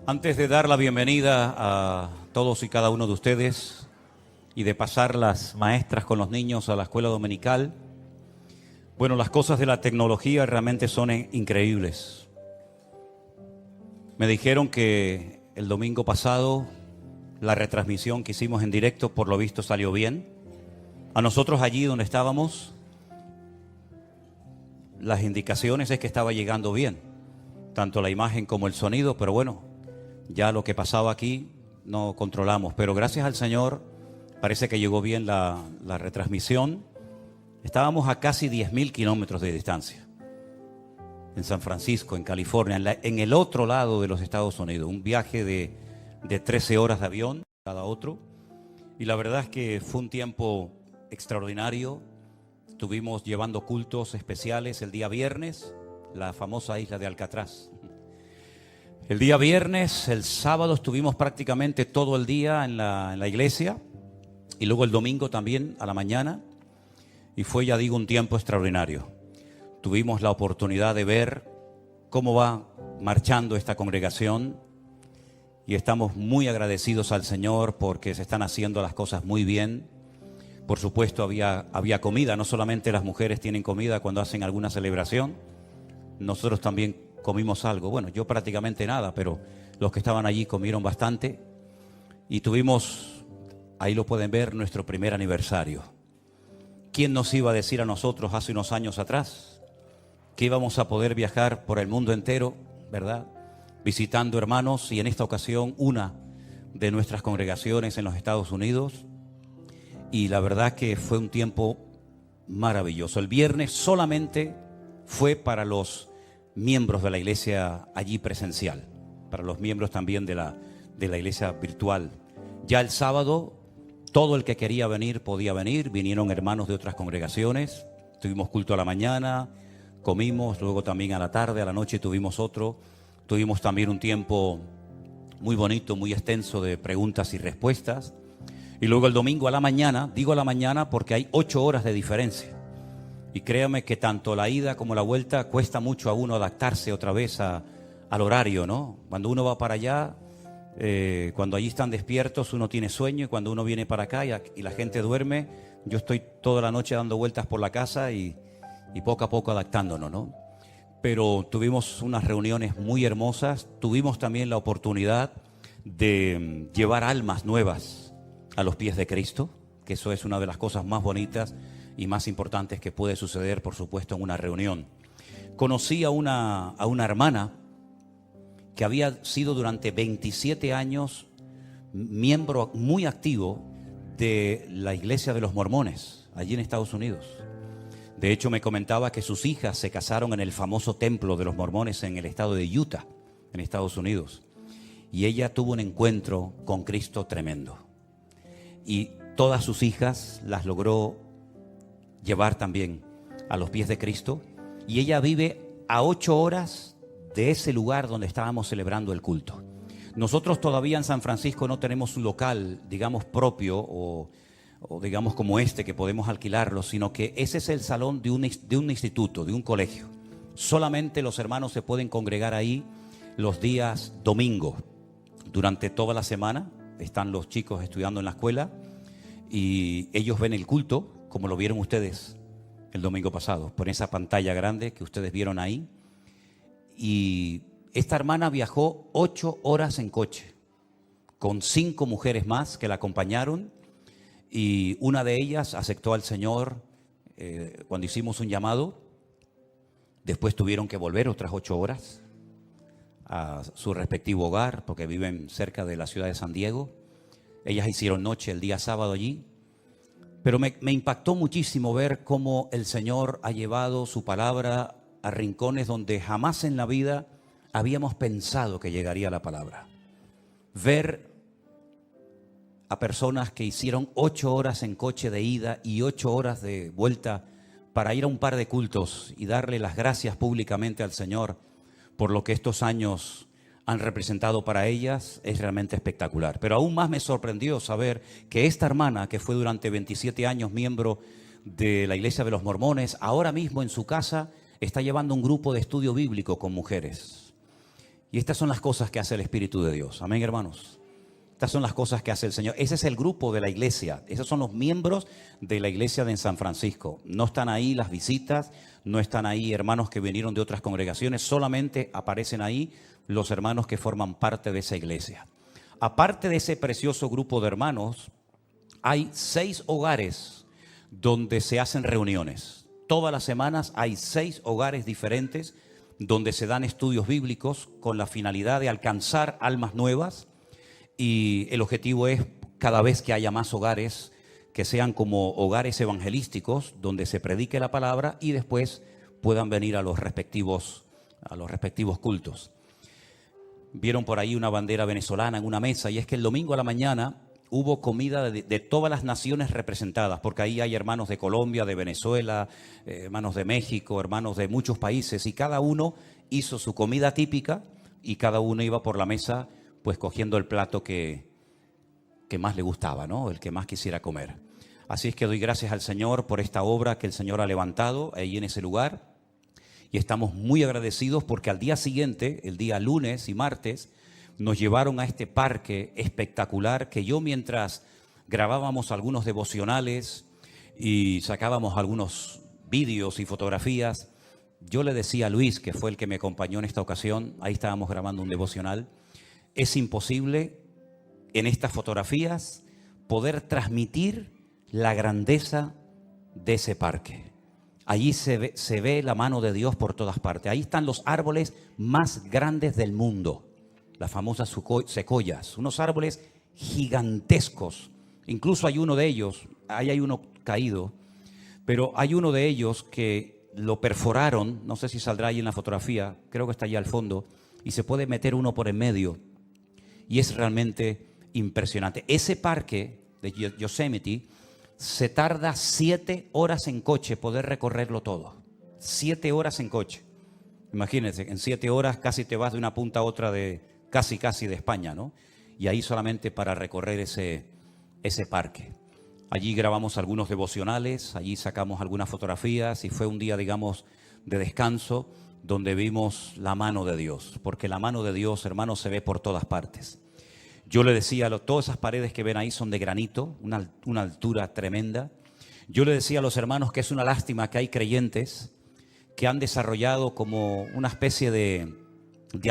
Antes de dar la bienvenida a todos y cada uno de ustedes y de pasar las maestras con los niños a la escuela dominical, bueno, las cosas de la tecnología realmente son increíbles. Me dijeron que el domingo pasado la retransmisión que hicimos en directo por lo visto salió bien. A nosotros allí donde estábamos, las indicaciones es que estaba llegando bien, tanto la imagen como el sonido, pero bueno, ya lo que pasaba aquí no controlamos. Pero gracias al Señor parece que llegó bien la retransmisión. Estábamos a casi 10.000 kilómetros de distancia, en San Francisco, en California, en el otro lado de los Estados Unidos. Un viaje de 13 horas de avión cada otro. Y la verdad es que fue un tiempo extraordinario. Estuvimos llevando cultos especiales el día viernes, la famosa isla de Alcatraz. El día viernes, el sábado estuvimos prácticamente todo el día en la iglesia y luego el domingo también a la mañana, y fue, ya digo, un tiempo extraordinario. Tuvimos la oportunidad de ver cómo va marchando esta congregación y estamos muy agradecidos al Señor porque se están haciendo las cosas muy bien. Por supuesto había comida, no solamente las mujeres tienen comida cuando hacen alguna celebración, nosotros también comimos algo. Bueno, yo prácticamente nada, pero los que estaban allí comieron bastante. Y tuvimos, ahí lo pueden ver, nuestro primer aniversario. ¿Quién nos iba a decir a nosotros hace unos años atrás que íbamos a poder viajar por el mundo entero, verdad? Visitando hermanos, y en esta ocasión una de nuestras congregaciones en los Estados Unidos. Y la verdad que fue un tiempo maravilloso. El viernes solamente fue para los miembros de la iglesia allí presencial, para los miembros también de la iglesia virtual. Ya el sábado, todo el que quería venir podía venir. Vinieron hermanos de otras congregaciones. Tuvimos culto a la mañana, comimos, luego también a la tarde, a la noche tuvimos otro. Tuvimos también un tiempo muy bonito, muy extenso de preguntas y respuestas. Y luego el domingo a la mañana, digo a la mañana porque hay 8 horas de diferencia. Y créame que tanto la ida como la vuelta cuesta mucho a uno adaptarse otra vez al horario, ¿no? Cuando uno va para allá, cuando allí están despiertos, uno tiene sueño, y cuando uno viene para acá y la gente duerme, yo estoy toda la noche dando vueltas por la casa y poco a poco adaptándonos, ¿no? Pero tuvimos unas reuniones muy hermosas. Tuvimos también la oportunidad de llevar almas nuevas a los pies de Cristo, que eso es una de las cosas más bonitas y más importantes que puede suceder, por supuesto, en una reunión. Conocí a una hermana que había sido durante 27 años miembro muy activo de la Iglesia de los Mormones, allí en Estados Unidos. De hecho, me comentaba que sus hijas se casaron en el famoso templo de los mormones en el estado de Utah, en Estados Unidos. Y ella tuvo un encuentro con Cristo tremendo. Y todas sus hijas las logró llevar también a los pies de Cristo. Y ella vive a 8 horas de ese lugar donde estábamos celebrando el culto. Nosotros todavía en San Francisco no tenemos un local, digamos, propio o digamos como este que podemos alquilarlo, sino que ese es el salón de un instituto, de un colegio. Solamente los hermanos se pueden congregar ahí los días domingo. Durante toda la semana están los chicos estudiando en la escuela y ellos ven el culto, como lo vieron ustedes el domingo pasado, por esa pantalla grande que ustedes vieron ahí. Y esta hermana viajó 8 horas en coche, con 5 mujeres más que la acompañaron, y una de ellas aceptó al Señor cuando hicimos un llamado. Después tuvieron que volver otras 8 horas a su respectivo hogar, porque viven cerca de la ciudad de San Diego. Ellas hicieron noche el día sábado allí. Pero me impactó muchísimo ver cómo el Señor ha llevado su palabra a rincones donde jamás en la vida habíamos pensado que llegaría la palabra. Ver a personas que hicieron 8 horas en coche de ida y 8 horas de vuelta para ir a un par de cultos y darle las gracias públicamente al Señor por lo que estos años han representado para ellas, es realmente espectacular. Pero aún más me sorprendió saber que esta hermana, que fue durante 27 años miembro de la Iglesia de los Mormones, ahora mismo en su casa está llevando un grupo de estudio bíblico con mujeres. Y estas son las cosas que hace el Espíritu de Dios. Amén, hermanos. Estas son las cosas que hace el Señor. Ese es el grupo de la iglesia. Esos son los miembros de la iglesia de San Francisco. No están ahí las visitas, no están ahí hermanos que vinieron de otras congregaciones. Solamente aparecen ahí los hermanos que forman parte de esa iglesia. Aparte de ese precioso grupo de hermanos, hay 6 hogares donde se hacen reuniones. Todas las semanas hay 6 hogares diferentes donde se dan estudios bíblicos con la finalidad de alcanzar almas nuevas. Y el objetivo es cada vez que haya más hogares, que sean como hogares evangelísticos, donde se predique la palabra y después puedan venir a los respectivos cultos. Vieron por ahí una bandera venezolana en una mesa, y es que el domingo a la mañana hubo comida de todas las naciones representadas, porque ahí hay hermanos de Colombia, de Venezuela, hermanos de México, hermanos de muchos países, y cada uno hizo su comida típica y cada uno iba por la mesa pues cogiendo el plato que más le gustaba, ¿no? El que más quisiera comer. Así es que doy gracias al Señor por esta obra que el Señor ha levantado ahí en ese lugar. Y estamos muy agradecidos porque al día siguiente, el día lunes y martes, nos llevaron a este parque espectacular que yo, mientras grabábamos algunos devocionales y sacábamos algunos vídeos y fotografías, yo le decía a Luis, que fue el que me acompañó en esta ocasión, ahí estábamos grabando un devocional, es imposible en estas fotografías poder transmitir la grandeza de ese parque. Allí se ve la mano de Dios por todas partes. Ahí están los árboles más grandes del mundo, las famosas secoyas, unos árboles gigantescos. Incluso hay uno de ellos, ahí hay uno caído, pero hay uno de ellos que lo perforaron, no sé si saldrá ahí en la fotografía, creo que está allá al fondo, y se puede meter uno por en medio. Y es realmente impresionante. Ese parque de Yosemite se tarda 7 horas en coche poder recorrerlo todo. 7 horas en coche. Imagínense, en 7 horas casi te vas de una punta a otra de casi de España, ¿no? Y ahí solamente para recorrer ese parque. Allí grabamos algunos devocionales, allí sacamos algunas fotografías y fue un día, digamos, de descanso, donde vimos la mano de Dios, porque la mano de Dios, hermanos, se ve por todas partes. Yo le decía, todas esas paredes que ven ahí son de granito, una altura tremenda. Yo le decía a los hermanos que es una lástima que hay creyentes que han desarrollado como una especie de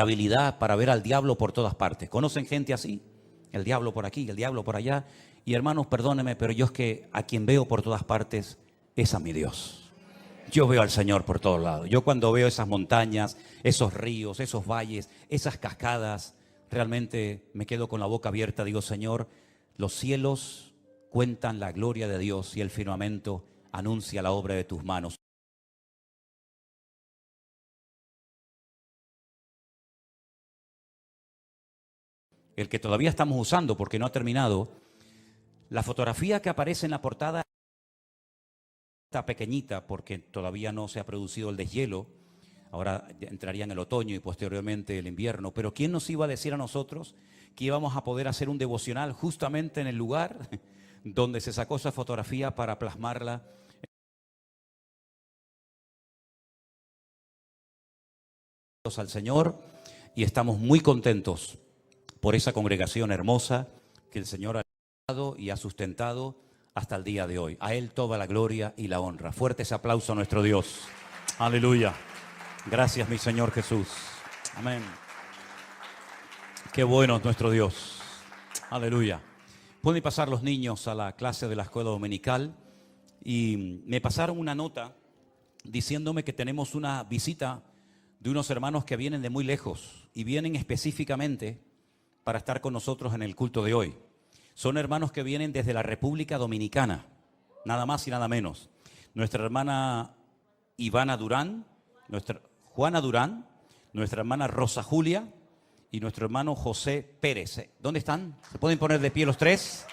habilidad para ver al diablo por todas partes. ¿Conocen gente así? El diablo por aquí, el diablo por allá. Y hermanos, perdónenme, pero yo es que a quien veo por todas partes es a mi Dios. Yo veo al Señor por todos lados. Yo cuando veo esas montañas, esos ríos, esos valles, esas cascadas, realmente me quedo con la boca abierta. Digo, Señor, los cielos cuentan la gloria de Dios y el firmamento anuncia la obra de tus manos. El que todavía estamos usando porque no ha terminado, la fotografía que aparece en la portada está pequeñita porque todavía no se ha producido el deshielo. Ahora entraría en el otoño y posteriormente el invierno. Pero ¿quién nos iba a decir a nosotros que íbamos a poder hacer un devocional justamente en el lugar donde se sacó esa fotografía para plasmarla? Al Señor, y estamos muy contentos por esa congregación hermosa que el Señor ha dado y ha sustentado hasta el día de hoy. A Él toda la gloria y la honra. Fuerte ese aplauso a nuestro Dios. Aleluya. Gracias, mi Señor Jesús. Amén. Qué bueno es nuestro Dios. Aleluya. Pueden pasar los niños a la clase de la escuela dominical. Y me pasaron una nota diciéndome que tenemos una visita de unos hermanos que vienen de muy lejos y vienen específicamente para estar con nosotros en el culto de hoy. Son hermanos que vienen desde la República Dominicana, nada más y nada menos. Nuestra hermana Ivana Durán, nuestra Juana Durán, nuestra hermana Rosa Julia y nuestro hermano José Pérez. ¿Dónde están? ¿Se pueden poner de pie los tres?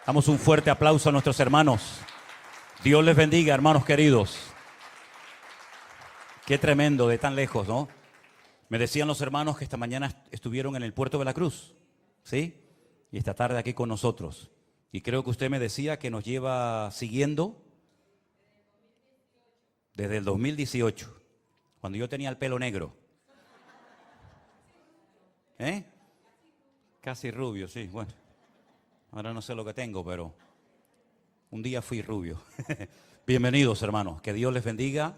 Damos un fuerte aplauso a nuestros hermanos. Dios les bendiga, hermanos queridos. Qué tremendo de tan lejos, ¿no? Me decían los hermanos que esta mañana estuvieron en el puerto de la Cruz, ¿sí? Y esta tarde aquí con nosotros. Y creo que usted me decía que nos lleva siguiendo desde el 2018, cuando yo tenía el pelo negro. ¿Eh? Casi rubio, sí, bueno. Ahora no sé lo que tengo, pero un día fui rubio. Bienvenidos, hermanos. Que Dios les bendiga.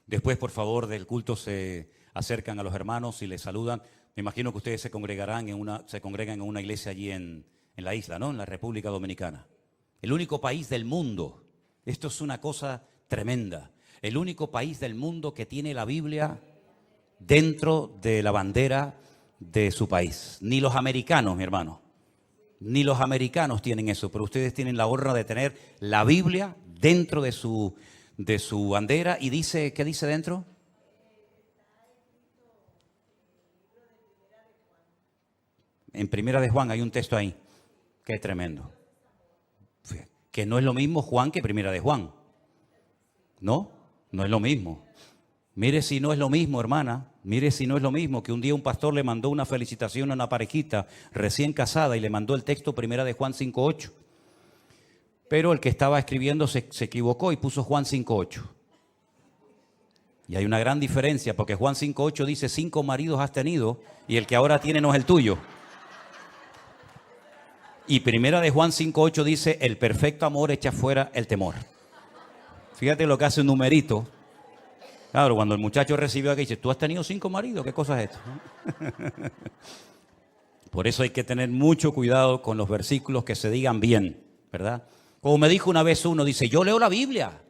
Después, por favor, del culto se acercan a los hermanos y les saludan. Me imagino que ustedes se congregan en una iglesia allí en la isla, ¿no? En la República Dominicana. El único país del mundo. Esto es una cosa tremenda. El único país del mundo que tiene la Biblia dentro de la bandera de su país. Ni los americanos, mi hermano. Ni los americanos tienen eso, pero ustedes tienen la honra de tener la Biblia dentro de su bandera. Y dice, ¿qué dice dentro? En Primera de Juan hay un texto ahí, que es tremendo. Que no es lo mismo Juan que Primera de Juan. ¿No? No es lo mismo. Mire si no es lo mismo, hermana. Mire si no es lo mismo que un día un pastor le mandó una felicitación a una parejita recién casada y le mandó el texto Primera de Juan 5:8. Pero el que estaba escribiendo se equivocó y puso Juan 5:8. Y hay una gran diferencia porque Juan 5:8 dice 5 maridos has tenido y el que ahora tiene no es el tuyo. Y Primera de Juan 5:8 dice el perfecto amor echa fuera el temor. Fíjate lo que hace un numerito. Claro, cuando el muchacho recibió aquí, dice, ¿tú has tenido 5 maridos? ¿Qué cosa es esto? Por eso hay que tener mucho cuidado con los versículos que se digan bien, ¿verdad? Como me dijo una vez uno, dice, yo leo la Biblia.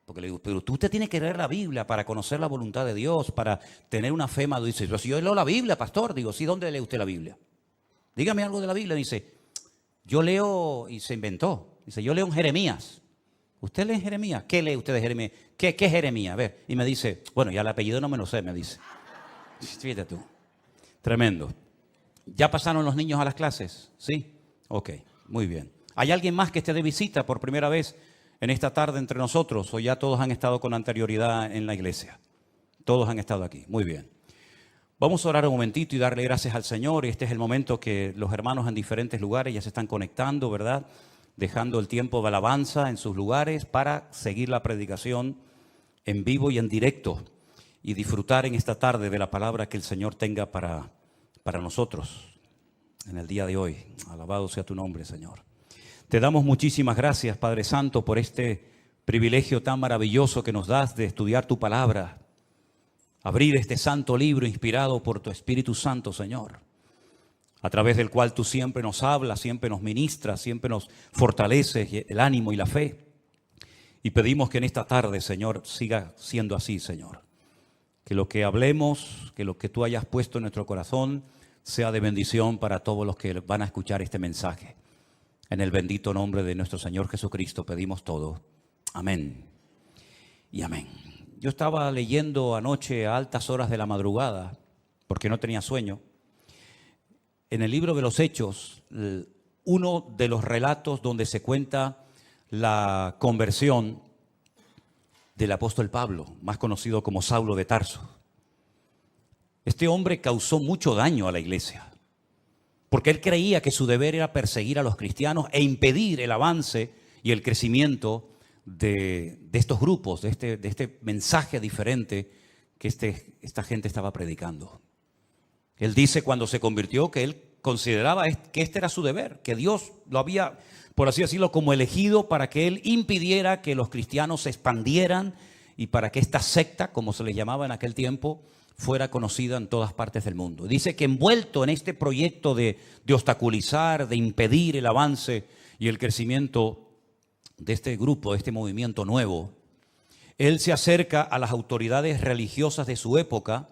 Porque le digo, pero tú te tienes que leer la Biblia para conocer la voluntad de Dios, para tener una fe madura. Dice, yo leo la Biblia, pastor. Digo, sí, ¿dónde lee usted la Biblia? Dígame algo de la Biblia. Dice, yo leo, y se inventó. Dice, yo leo en Jeremías. ¿Usted lee Jeremías? ¿Qué lee usted de Jeremías? ¿Qué es Jeremías? A ver, y me dice, bueno, ya el apellido no me lo sé, me dice. Fíjate tú. Tremendo. ¿Ya pasaron los niños a las clases? ¿Sí? Ok, muy bien. ¿Hay alguien más que esté de visita por primera vez en esta tarde entre nosotros? ¿O ya todos han estado con anterioridad en la iglesia? Todos han estado aquí. Muy bien. Vamos a orar un momentito y darle gracias al Señor. Este es el momento que los hermanos en diferentes lugares ya se están conectando, ¿verdad? Dejando el tiempo de alabanza en sus lugares para seguir la predicación en vivo y en directo y disfrutar en esta tarde de la palabra que el Señor tenga para nosotros en el día de hoy. Alabado sea tu nombre, Señor. Te damos muchísimas gracias, Padre Santo, por este privilegio tan maravilloso que nos das de estudiar tu palabra, abrir este santo libro inspirado por tu Espíritu Santo, Señor, a través del cual tú siempre nos hablas, siempre nos ministras, siempre nos fortaleces el ánimo y la fe. Y pedimos que en esta tarde, Señor, siga siendo así, Señor. Que lo que hablemos, que lo que tú hayas puesto en nuestro corazón sea de bendición para todos los que van a escuchar este mensaje. En el bendito nombre de nuestro Señor Jesucristo pedimos todo. Amén y amén. Yo estaba leyendo anoche a altas horas de la madrugada, porque no tenía sueño, en el libro de los Hechos, uno de los relatos donde se cuenta la conversión del apóstol Pablo, más conocido como Saulo de Tarso. Este hombre causó mucho daño a la iglesia, porque él creía que su deber era perseguir a los cristianos e impedir el avance y el crecimiento de estos grupos, de este mensaje diferente que esta gente estaba predicando. Él dice cuando se convirtió que él consideraba que este era su deber, que Dios lo había, por así decirlo, como elegido para que él impidiera que los cristianos se expandieran y para que esta secta, como se le llamaba en aquel tiempo, fuera conocida en todas partes del mundo. Dice que envuelto en este proyecto de obstaculizar, de impedir el avance y el crecimiento de este grupo, de este movimiento nuevo, él se acerca a las autoridades religiosas de su época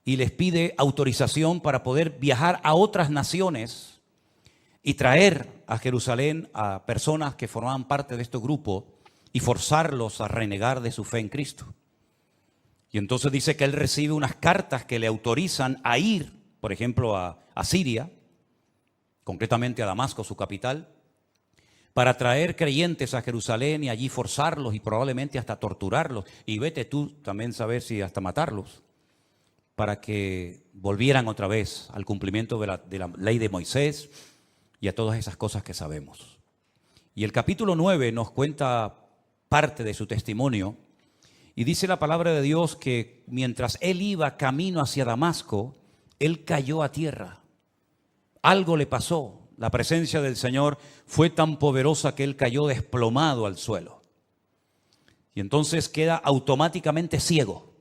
y les pide autorización para poder viajar a otras naciones y traer a Jerusalén a personas que formaban parte de este grupo y forzarlos a renegar de su fe en Cristo. Y entonces dice que él recibe unas cartas que le autorizan a ir, por ejemplo, a Siria, concretamente a Damasco, su capital, para traer creyentes a Jerusalén y allí forzarlos y probablemente hasta torturarlos. Y vete tú también saber si hasta matarlos, para que volvieran otra vez al cumplimiento de la ley de Moisés y a todas esas cosas que sabemos. Y el capítulo 9 nos cuenta parte de su testimonio y dice la palabra de Dios que mientras él iba camino hacia Damasco, él cayó a tierra. Algo le pasó. La presencia del Señor fue tan poderosa que él cayó desplomado al suelo. Y entonces queda automáticamente ciego.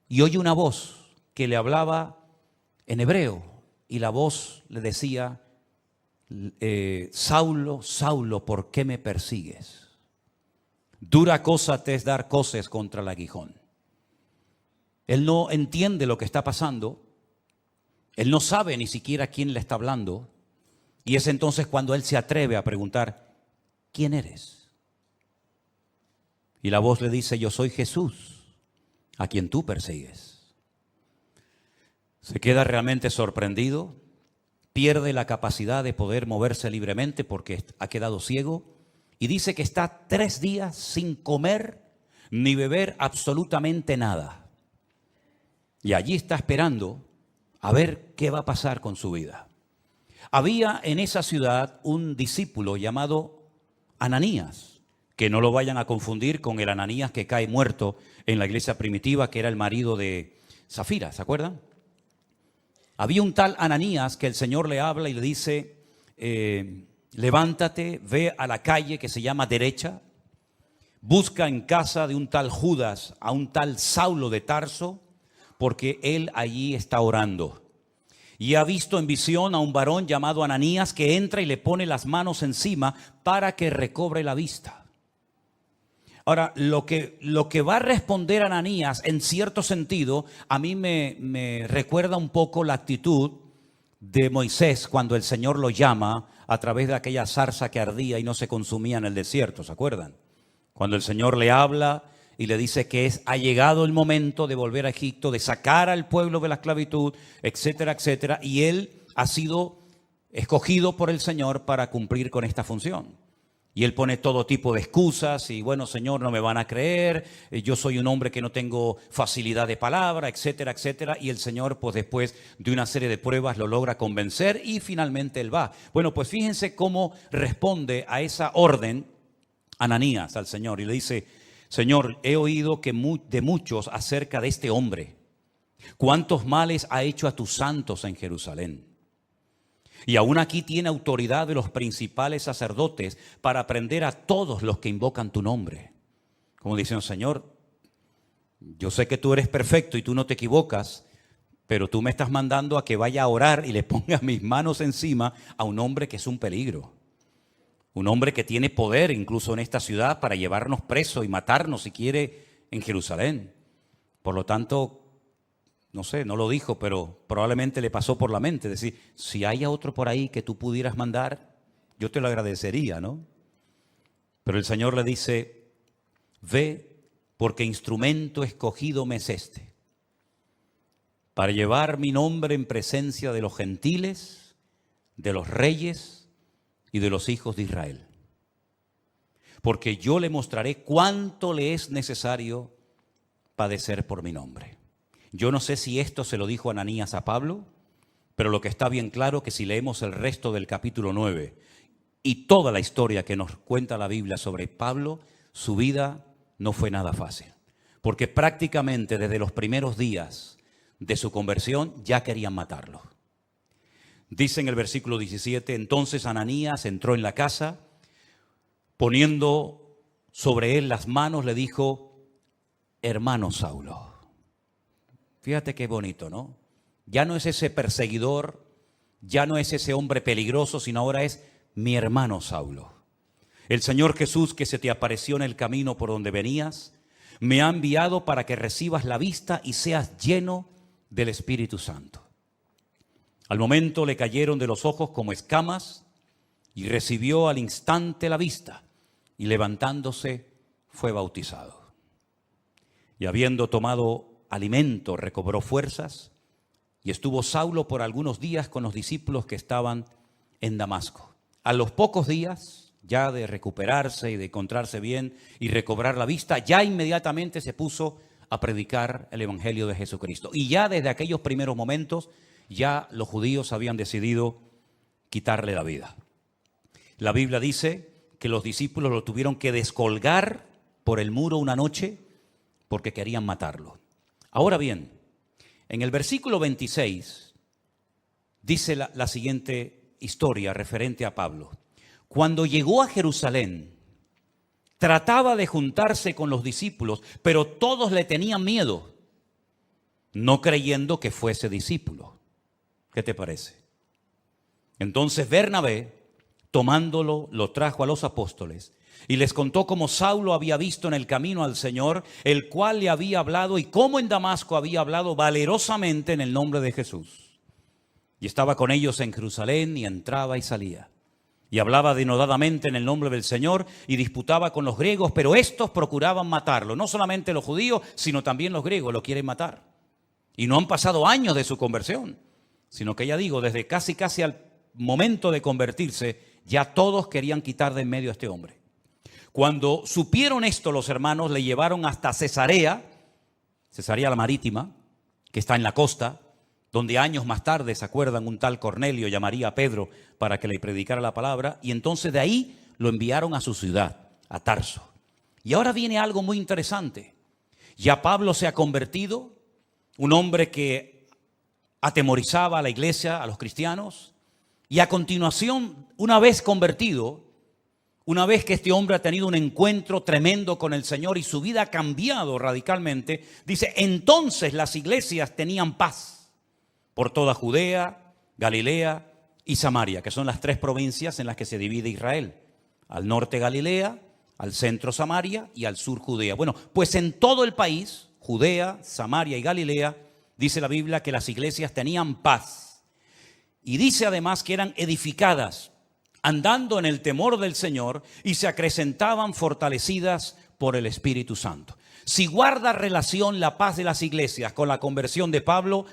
Y oye una voz que le hablaba en hebreo. Y la voz le decía, Saulo, Saulo, ¿por qué me persigues? Dura cosa te es dar coces contra el aguijón. Él no entiende lo que está pasando. Él no sabe ni siquiera quién le está hablando. Y es entonces cuando él se atreve a preguntar, ¿quién eres? Y la voz le dice, yo soy Jesús, a quien tú persigues. Se queda realmente sorprendido, pierde la capacidad de poder moverse libremente porque ha quedado ciego y dice que está 3 días sin comer ni beber absolutamente nada. Y allí está esperando a ver qué va a pasar con su vida. Había en esa ciudad un discípulo llamado Ananías, que no lo vayan a confundir con el Ananías que cae muerto en la iglesia primitiva, que era el marido de Zafira, ¿se acuerdan? Había un tal Ananías que el Señor le habla y le dice, levántate, ve a la calle que se llama derecha, busca en casa de un tal Judas a un tal Saulo de Tarso, porque él allí está orando. Y ha visto en visión a un varón llamado Ananías que entra y le pone las manos encima para que recobre la vista. Ahora, lo que va a responder Ananías, en cierto sentido, a mí me recuerda un poco la actitud de Moisés cuando el Señor lo llama a través de aquella zarza que ardía y no se consumía en el desierto, ¿se acuerdan? Cuando el Señor le habla y le dice que ha llegado el momento de volver a Egipto, de sacar al pueblo de la esclavitud, etcétera, etcétera, y él ha sido escogido por el Señor para cumplir con esta función. Y él pone todo tipo de excusas y bueno, Señor, no me van a creer, yo soy un hombre que no tengo facilidad de palabra, etcétera, etcétera. Y el Señor, pues después de una serie de pruebas, lo logra convencer y finalmente él va. Bueno, pues fíjense cómo responde a esa orden Ananías al Señor y le dice, Señor, he oído de muchos acerca de este hombre, cuántos males ha hecho a tus santos en Jerusalén. Y aún aquí tiene autoridad de los principales sacerdotes para prender a todos los que invocan tu nombre. Como diciendo, Señor, yo sé que tú eres perfecto y tú no te equivocas, pero tú me estás mandando a que vaya a orar y le ponga mis manos encima a un hombre que es un peligro. Un hombre que tiene poder incluso en esta ciudad para llevarnos presos y matarnos si quiere en Jerusalén. Por lo tanto, no sé, no lo dijo, pero probablemente le pasó por la mente. Decir, si hay otro por ahí que tú pudieras mandar, yo te lo agradecería, ¿no? Pero el Señor le dice, ve, porque instrumento escogido me es este, para llevar mi nombre en presencia de los gentiles, de los reyes y de los hijos de Israel. Porque yo le mostraré cuánto le es necesario padecer por mi nombre. Yo no sé si esto se lo dijo Ananías a Pablo, pero lo que está bien claro que si leemos el resto del capítulo 9 y toda la historia que nos cuenta la Biblia sobre Pablo, su vida no fue nada fácil. Porque prácticamente desde los primeros días de su conversión ya querían matarlo. Dice en el versículo 17, entonces Ananías entró en la casa, poniendo sobre él las manos, le dijo, hermano Saulo. Fíjate qué bonito, ¿no? Ya no es ese perseguidor, ya no es ese hombre peligroso, sino ahora es mi hermano Saulo. El Señor Jesús que se te apareció en el camino por donde venías, me ha enviado para que recibas la vista y seas lleno del Espíritu Santo. Al momento le cayeron de los ojos como escamas y recibió al instante la vista y levantándose fue bautizado. Y habiendo tomado alimento, recobró fuerzas y estuvo Saulo por algunos días con los discípulos que estaban en Damasco. A los pocos días, ya de recuperarse y de encontrarse bien y recobrar la vista, ya inmediatamente se puso a predicar el Evangelio de Jesucristo. Y ya desde aquellos primeros momentos, ya los judíos habían decidido quitarle la vida. La Biblia dice que los discípulos lo tuvieron que descolgar por el muro una noche porque querían matarlo. Ahora bien, En el versículo 26 dice la siguiente historia referente a Pablo. Cuando llegó a Jerusalén, trataba de juntarse con los discípulos, pero todos le tenían miedo, no creyendo que fuese discípulo. ¿Qué te parece? Entonces Bernabé, tomándolo, lo trajo a los apóstoles y les contó cómo Saulo había visto en el camino al Señor, el cual le había hablado, y cómo en Damasco había hablado valerosamente en el nombre de Jesús. Y estaba con ellos en Jerusalén, y entraba y salía. Y hablaba denodadamente en el nombre del Señor, y disputaba con los griegos, pero estos procuraban matarlo. No solamente los judíos, sino también los griegos lo quieren matar. Y no han pasado años de su conversión, sino que ya digo, desde casi al momento de convertirse, ya todos querían quitar de en medio a este hombre. Cuando supieron esto, los hermanos le llevaron hasta Cesarea la Marítima, que está en la costa, donde años más tarde, ¿se acuerdan? Un tal Cornelio llamaría a Pedro para que le predicara la palabra, y entonces de ahí lo enviaron a su ciudad, a Tarso. Y ahora viene algo muy interesante. Ya Pablo se ha convertido, un hombre que atemorizaba a la iglesia, a los cristianos, y a continuación, una vez convertido, una vez que este hombre ha tenido un encuentro tremendo con el Señor y su vida ha cambiado radicalmente, dice, entonces las iglesias tenían paz por toda Judea, Galilea y Samaria, que son las 3 provincias en las que se divide Israel. Al norte Galilea, al centro Samaria y al sur Judea. Bueno, pues en todo el país, Judea, Samaria y Galilea, dice la Biblia que las iglesias tenían paz. Y dice además que eran edificadas, andando en el temor del Señor, y se acrecentaban fortalecidas por el Espíritu Santo. Si guarda relación la paz de las iglesias con la conversión de Pablo,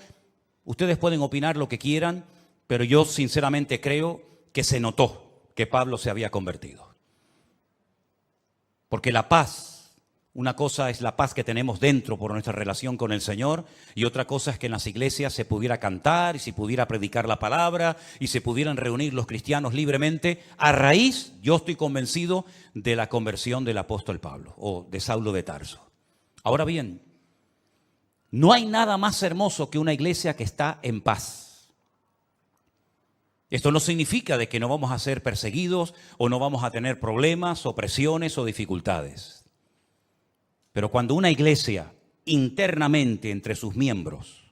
ustedes pueden opinar lo que quieran, pero yo sinceramente creo que se notó que Pablo se había convertido. Porque la paz, una cosa es la paz que tenemos dentro por nuestra relación con el Señor, y otra cosa es que en las iglesias se pudiera cantar y se pudiera predicar la palabra y se pudieran reunir los cristianos libremente a raíz, yo estoy convencido, de la conversión del apóstol Pablo o de Saulo de Tarso. Ahora bien, no hay nada más hermoso que una iglesia que está en paz. Esto no significa de que no vamos a ser perseguidos o no vamos a tener problemas o presiones o dificultades. Pero cuando una iglesia internamente entre sus miembros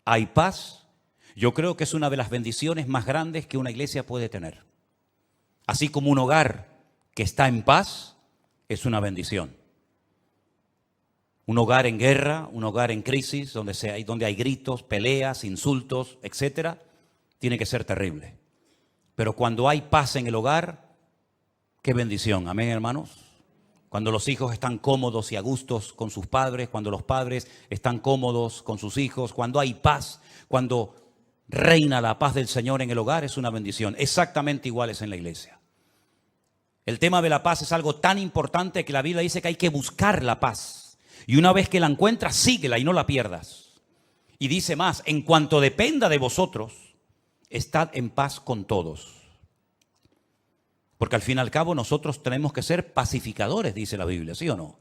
hay paz, yo creo que es una de las bendiciones más grandes que una iglesia puede tener. Así como un hogar que está en paz es una bendición. Un hogar en guerra, un hogar en crisis, donde hay gritos, peleas, insultos, etcétera, tiene que ser terrible. Pero cuando hay paz en el hogar, qué bendición. Amén, hermanos. Cuando los hijos están cómodos y a gustos con sus padres, cuando los padres están cómodos con sus hijos, cuando hay paz, cuando reina la paz del Señor en el hogar, es una bendición. Exactamente igual es en la iglesia. El tema de la paz es algo tan importante que la Biblia dice que hay que buscar la paz. Y una vez que la encuentras, síguela y no la pierdas. Y dice más, en cuanto dependa de vosotros, estad en paz con todos. Porque al fin y al cabo nosotros tenemos que ser pacificadores, dice la Biblia, ¿sí o no?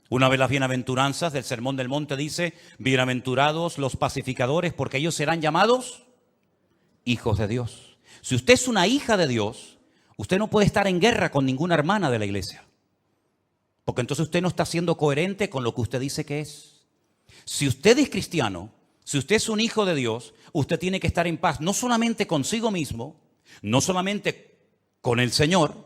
Una de las bienaventuranzas del Sermón del Monte dice, bienaventurados los pacificadores, porque ellos serán llamados hijos de Dios. Si usted es una hija de Dios, usted no puede estar en guerra con ninguna hermana de la iglesia. Porque entonces usted no está siendo coherente con lo que usted dice que es. Si usted es cristiano, si usted es un hijo de Dios, usted tiene que estar en paz, no solamente consigo mismo, no solamente con el Señor,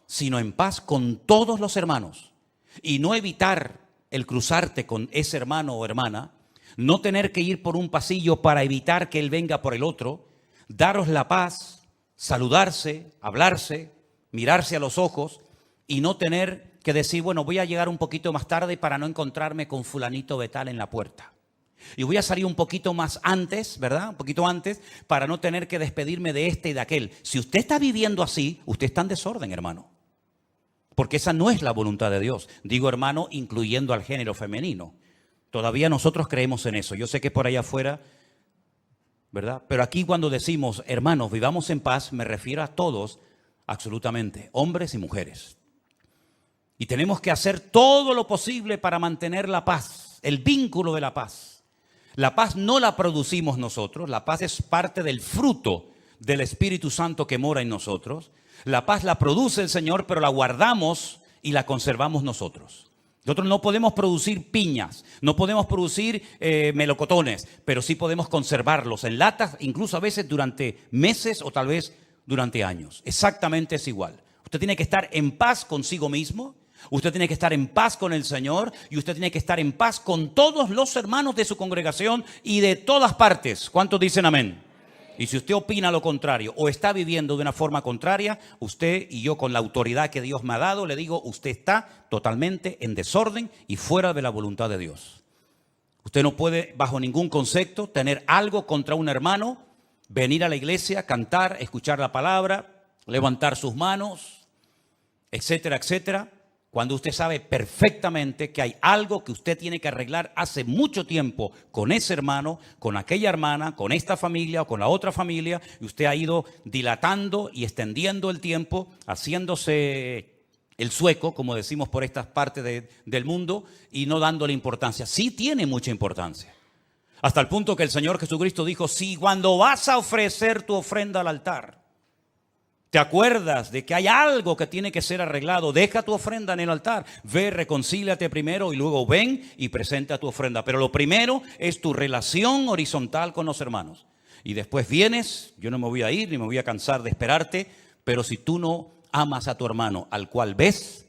sino en paz con todos los hermanos. Y no evitar el cruzarte con ese hermano o hermana, no tener que ir por un pasillo para evitar que él venga por el otro, daros la paz, saludarse, hablarse, mirarse a los ojos y no tener que decir, bueno, voy a llegar un poquito más tarde para no encontrarme con fulanito de tal en la puerta. Y voy a salir un poquito más antes, ¿verdad? Un poquito antes, para no tener que despedirme de este y de aquel. Si usted está viviendo así, usted está en desorden, hermano. Porque esa no es la voluntad de Dios. Digo, hermano, incluyendo al género femenino. Todavía nosotros creemos en eso. Yo sé que por allá afuera, ¿verdad? Pero aquí cuando decimos, hermanos, vivamos en paz, me refiero a todos, absolutamente, hombres y mujeres. Y tenemos que hacer todo lo posible para mantener la paz, el vínculo de la paz. La paz no la producimos nosotros, la paz es parte del fruto del Espíritu Santo que mora en nosotros. La paz la produce el Señor, pero la guardamos y la conservamos nosotros. Nosotros no podemos producir piñas, no podemos producir melocotones, pero sí podemos conservarlos en latas, incluso a veces durante meses o tal vez durante años. Exactamente es igual. Usted tiene que estar en paz consigo mismo, usted tiene que estar en paz con el Señor y usted tiene que estar en paz con todos los hermanos de su congregación y de todas partes. ¿Cuántos dicen amén? Y si usted opina lo contrario o está viviendo de una forma contraria, usted y yo con la autoridad que Dios me ha dado, le digo, usted está totalmente en desorden y fuera de la voluntad de Dios. Usted no puede, bajo ningún concepto, tener algo contra un hermano, venir a la iglesia, cantar, escuchar la palabra, levantar sus manos, etcétera, etcétera, cuando usted sabe perfectamente que hay algo que usted tiene que arreglar hace mucho tiempo con ese hermano, con aquella hermana, con esta familia o con la otra familia, y usted ha ido dilatando y extendiendo el tiempo, haciéndose el sueco, como decimos por estas partes del mundo, y no dándole importancia. Sí tiene mucha importancia. Hasta el punto que el Señor Jesucristo dijo, si cuando vas a ofrecer tu ofrenda al altar, ¿te acuerdas de que hay algo que tiene que ser arreglado? Deja tu ofrenda en el altar. Ve, reconcíliate primero y luego ven y presenta tu ofrenda. Pero lo primero es tu relación horizontal con los hermanos. Y después vienes, yo no me voy a ir ni me voy a cansar de esperarte, pero si tú no amas a tu hermano al cual ves,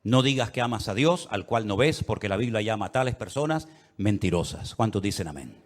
no digas que amas a Dios al cual no ves, porque la Biblia llama a tales personas mentirosas. ¿Cuántos dicen amén?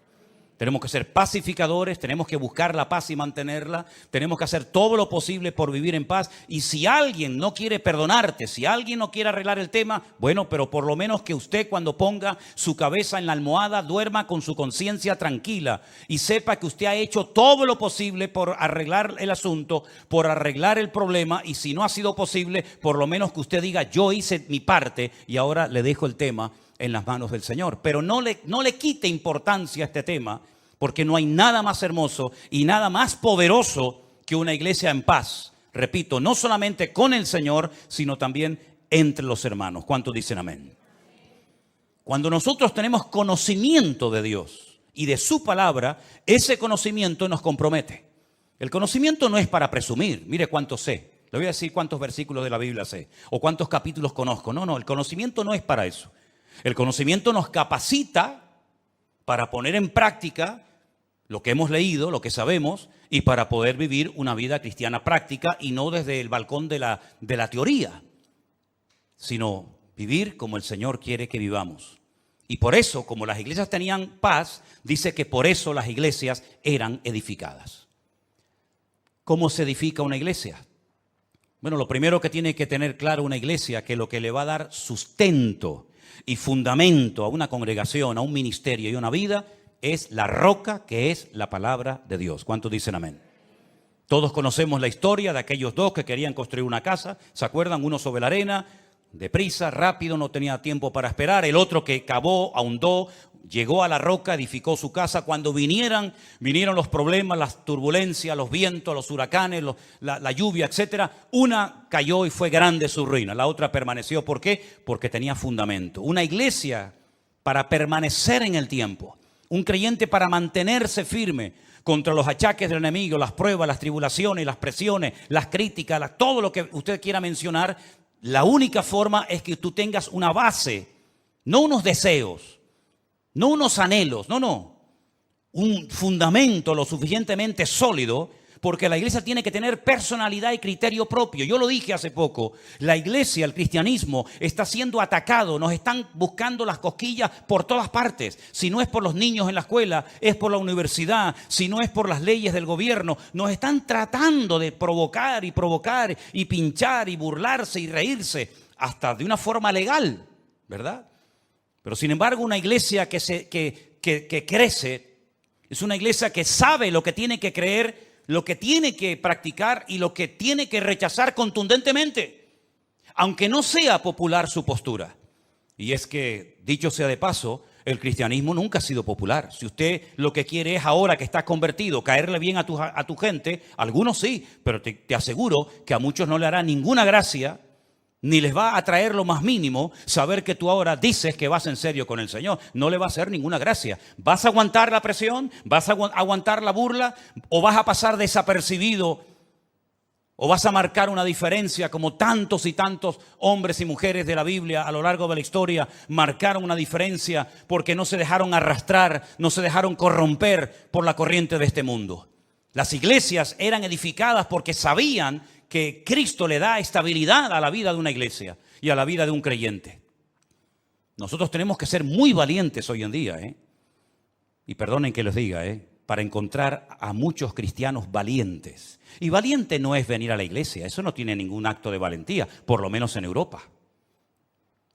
Tenemos que ser pacificadores, tenemos que buscar la paz y mantenerla, tenemos que hacer todo lo posible por vivir en paz. Y si alguien no quiere perdonarte, si alguien no quiere arreglar el tema, bueno, pero por lo menos que usted cuando ponga su cabeza en la almohada duerma con su conciencia tranquila y sepa que usted ha hecho todo lo posible por arreglar el asunto, por arreglar el problema, y si no ha sido posible, por lo menos que usted diga, yo hice mi parte y ahora le dejo el tema en las manos del Señor. Pero no le quite importancia a este tema, porque no hay nada más hermoso y nada más poderoso que una iglesia en paz. Repito, no solamente con el Señor, sino también entre los hermanos. ¿Cuántos dicen amén? Cuando nosotros tenemos conocimiento de Dios y de su palabra, ese conocimiento nos compromete. El conocimiento no es para presumir. Mire cuánto sé. Le voy a decir cuántos versículos de la Biblia sé o cuántos capítulos conozco. No, el conocimiento no es para eso. El conocimiento nos capacita para poner en práctica lo que hemos leído, lo que sabemos, y para poder vivir una vida cristiana práctica y no desde el balcón de la teoría, sino vivir como el Señor quiere que vivamos. Y por eso, como las iglesias tenían paz, dice que por eso las iglesias eran edificadas. ¿Cómo se edifica una iglesia? Bueno, lo primero que tiene que tener claro una iglesia, que lo que le va a dar sustento y fundamento a una congregación, a un ministerio y a una vida, es la roca que es la palabra de Dios. ¿Cuántos dicen amén? Todos conocemos la historia de aquellos dos que querían construir una casa. ¿Se acuerdan? Uno sobre la arena, deprisa, rápido, no tenía tiempo para esperar. El otro que cavó, ahondó, llegó a la roca, edificó su casa. Cuando vinieron los problemas, las turbulencias, los vientos, los huracanes, la lluvia, etcétera, una cayó y fue grande su ruina. La otra permaneció. ¿Por qué? Porque tenía fundamento. Una iglesia para permanecer en el tiempo. Un creyente para mantenerse firme contra los achaques del enemigo, las pruebas, las tribulaciones, las presiones, las críticas, todo lo que usted quiera mencionar. La única forma es que tú tengas una base, no unos deseos, no unos anhelos, no. Un fundamento lo suficientemente sólido, porque la iglesia tiene que tener personalidad y criterio propio. Yo lo dije hace poco, la iglesia, el cristianismo está siendo atacado, nos están buscando las cosquillas por todas partes. Si no es por los niños en la escuela, es por la universidad, si no es por las leyes del gobierno, nos están tratando de provocar y pinchar y burlarse y reírse, hasta de una forma legal, ¿verdad? Pero sin embargo, una iglesia que crece es una iglesia que sabe lo que tiene que creer, lo que tiene que practicar y lo que tiene que rechazar contundentemente, aunque no sea popular su postura. Y es que, dicho sea de paso, el cristianismo nunca ha sido popular. Si usted lo que quiere es ahora que está convertido, caerle bien a tu gente, algunos sí, pero te aseguro que a muchos no le hará ninguna gracia Ni les va a traer lo más mínimo saber que tú ahora dices que vas en serio con el Señor. No le va a hacer ninguna gracia. ¿Vas a aguantar la presión? ¿Vas a aguantar la burla? ¿O vas a pasar desapercibido? ¿O vas a marcar una diferencia como tantos y tantos hombres y mujeres de la Biblia a lo largo de la historia marcaron una diferencia porque no se dejaron arrastrar, no se dejaron corromper por la corriente de este mundo? Las iglesias eran edificadas porque sabían que Cristo le da estabilidad a la vida de una iglesia y a la vida de un creyente. Nosotros tenemos que ser muy valientes hoy en día, y perdonen que les diga, para encontrar a muchos cristianos valientes. Y valiente no es venir a la iglesia, eso no tiene ningún acto de valentía, por lo menos en Europa.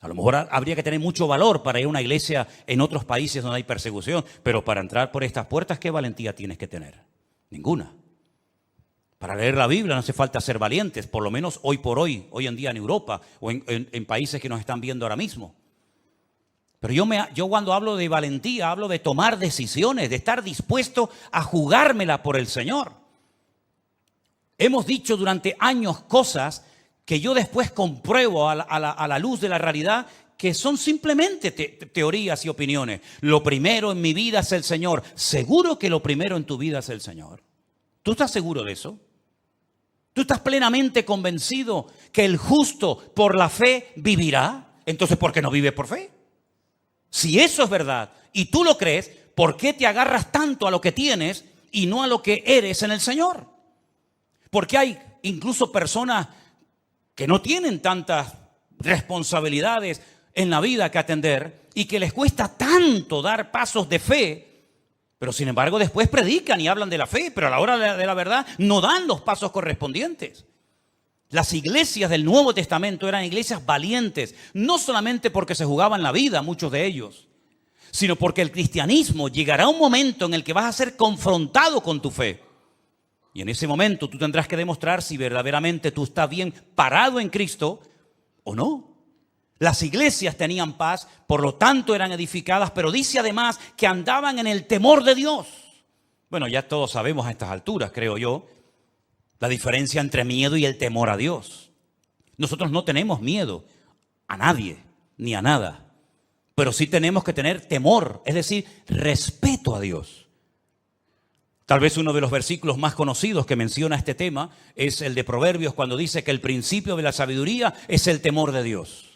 A lo mejor habría que tener mucho valor para ir a una iglesia en otros países donde hay persecución, pero para entrar por estas puertas, ¿qué valentía tienes que tener? Ninguna. Para leer la Biblia no hace falta ser valientes, por lo menos hoy por hoy, hoy en día en Europa o en países que nos están viendo ahora mismo. Pero yo cuando hablo de valentía, hablo de tomar decisiones, de estar dispuesto a jugármela por el Señor. Hemos dicho durante años cosas que yo después compruebo a la luz de la realidad que son simplemente teorías y opiniones. Lo primero en mi vida es el Señor. ¿Seguro que lo primero en tu vida es el Señor? ¿Tú estás seguro de eso? ¿Tú estás plenamente convencido que el justo por la fe vivirá? Entonces, ¿por qué no vive por fe? Si eso es verdad y tú lo crees, ¿por qué te agarras tanto a lo que tienes y no a lo que eres en el Señor? Porque hay incluso personas que no tienen tantas responsabilidades en la vida que atender y que les cuesta tanto dar pasos de fe. Pero sin embargo después predican y hablan de la fe, pero a la hora de la verdad no dan los pasos correspondientes. Las iglesias del Nuevo Testamento eran iglesias valientes, no solamente porque se jugaban la vida, muchos de ellos, sino porque el cristianismo llegará un momento en el que vas a ser confrontado con tu fe. Y en ese momento tú tendrás que demostrar si verdaderamente tú estás bien parado en Cristo o no. Las iglesias tenían paz, por lo tanto eran edificadas, pero dice además que andaban en el temor de Dios. Bueno, ya todos sabemos a estas alturas, creo yo, la diferencia entre miedo y el temor a Dios. Nosotros no tenemos miedo a nadie, ni a nada, pero sí tenemos que tener temor, es decir, respeto a Dios. Tal vez uno de los versículos más conocidos que menciona este tema es el de Proverbios, cuando dice que el principio de la sabiduría es el temor de Dios.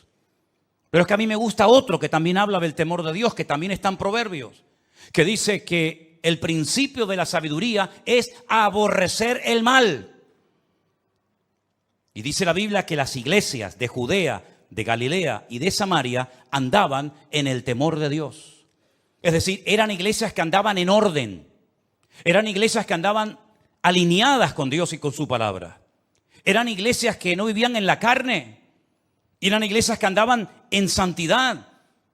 Pero es que a mí me gusta otro que también habla del temor de Dios, que también está en Proverbios, que dice que el principio de la sabiduría es aborrecer el mal. Y dice la Biblia que las iglesias de Judea, de Galilea y de Samaria andaban en el temor de Dios. Es decir, eran iglesias que andaban en orden. Eran iglesias que andaban alineadas con Dios y con su palabra. Eran iglesias que no vivían en la carne. Eran iglesias que andaban en santidad,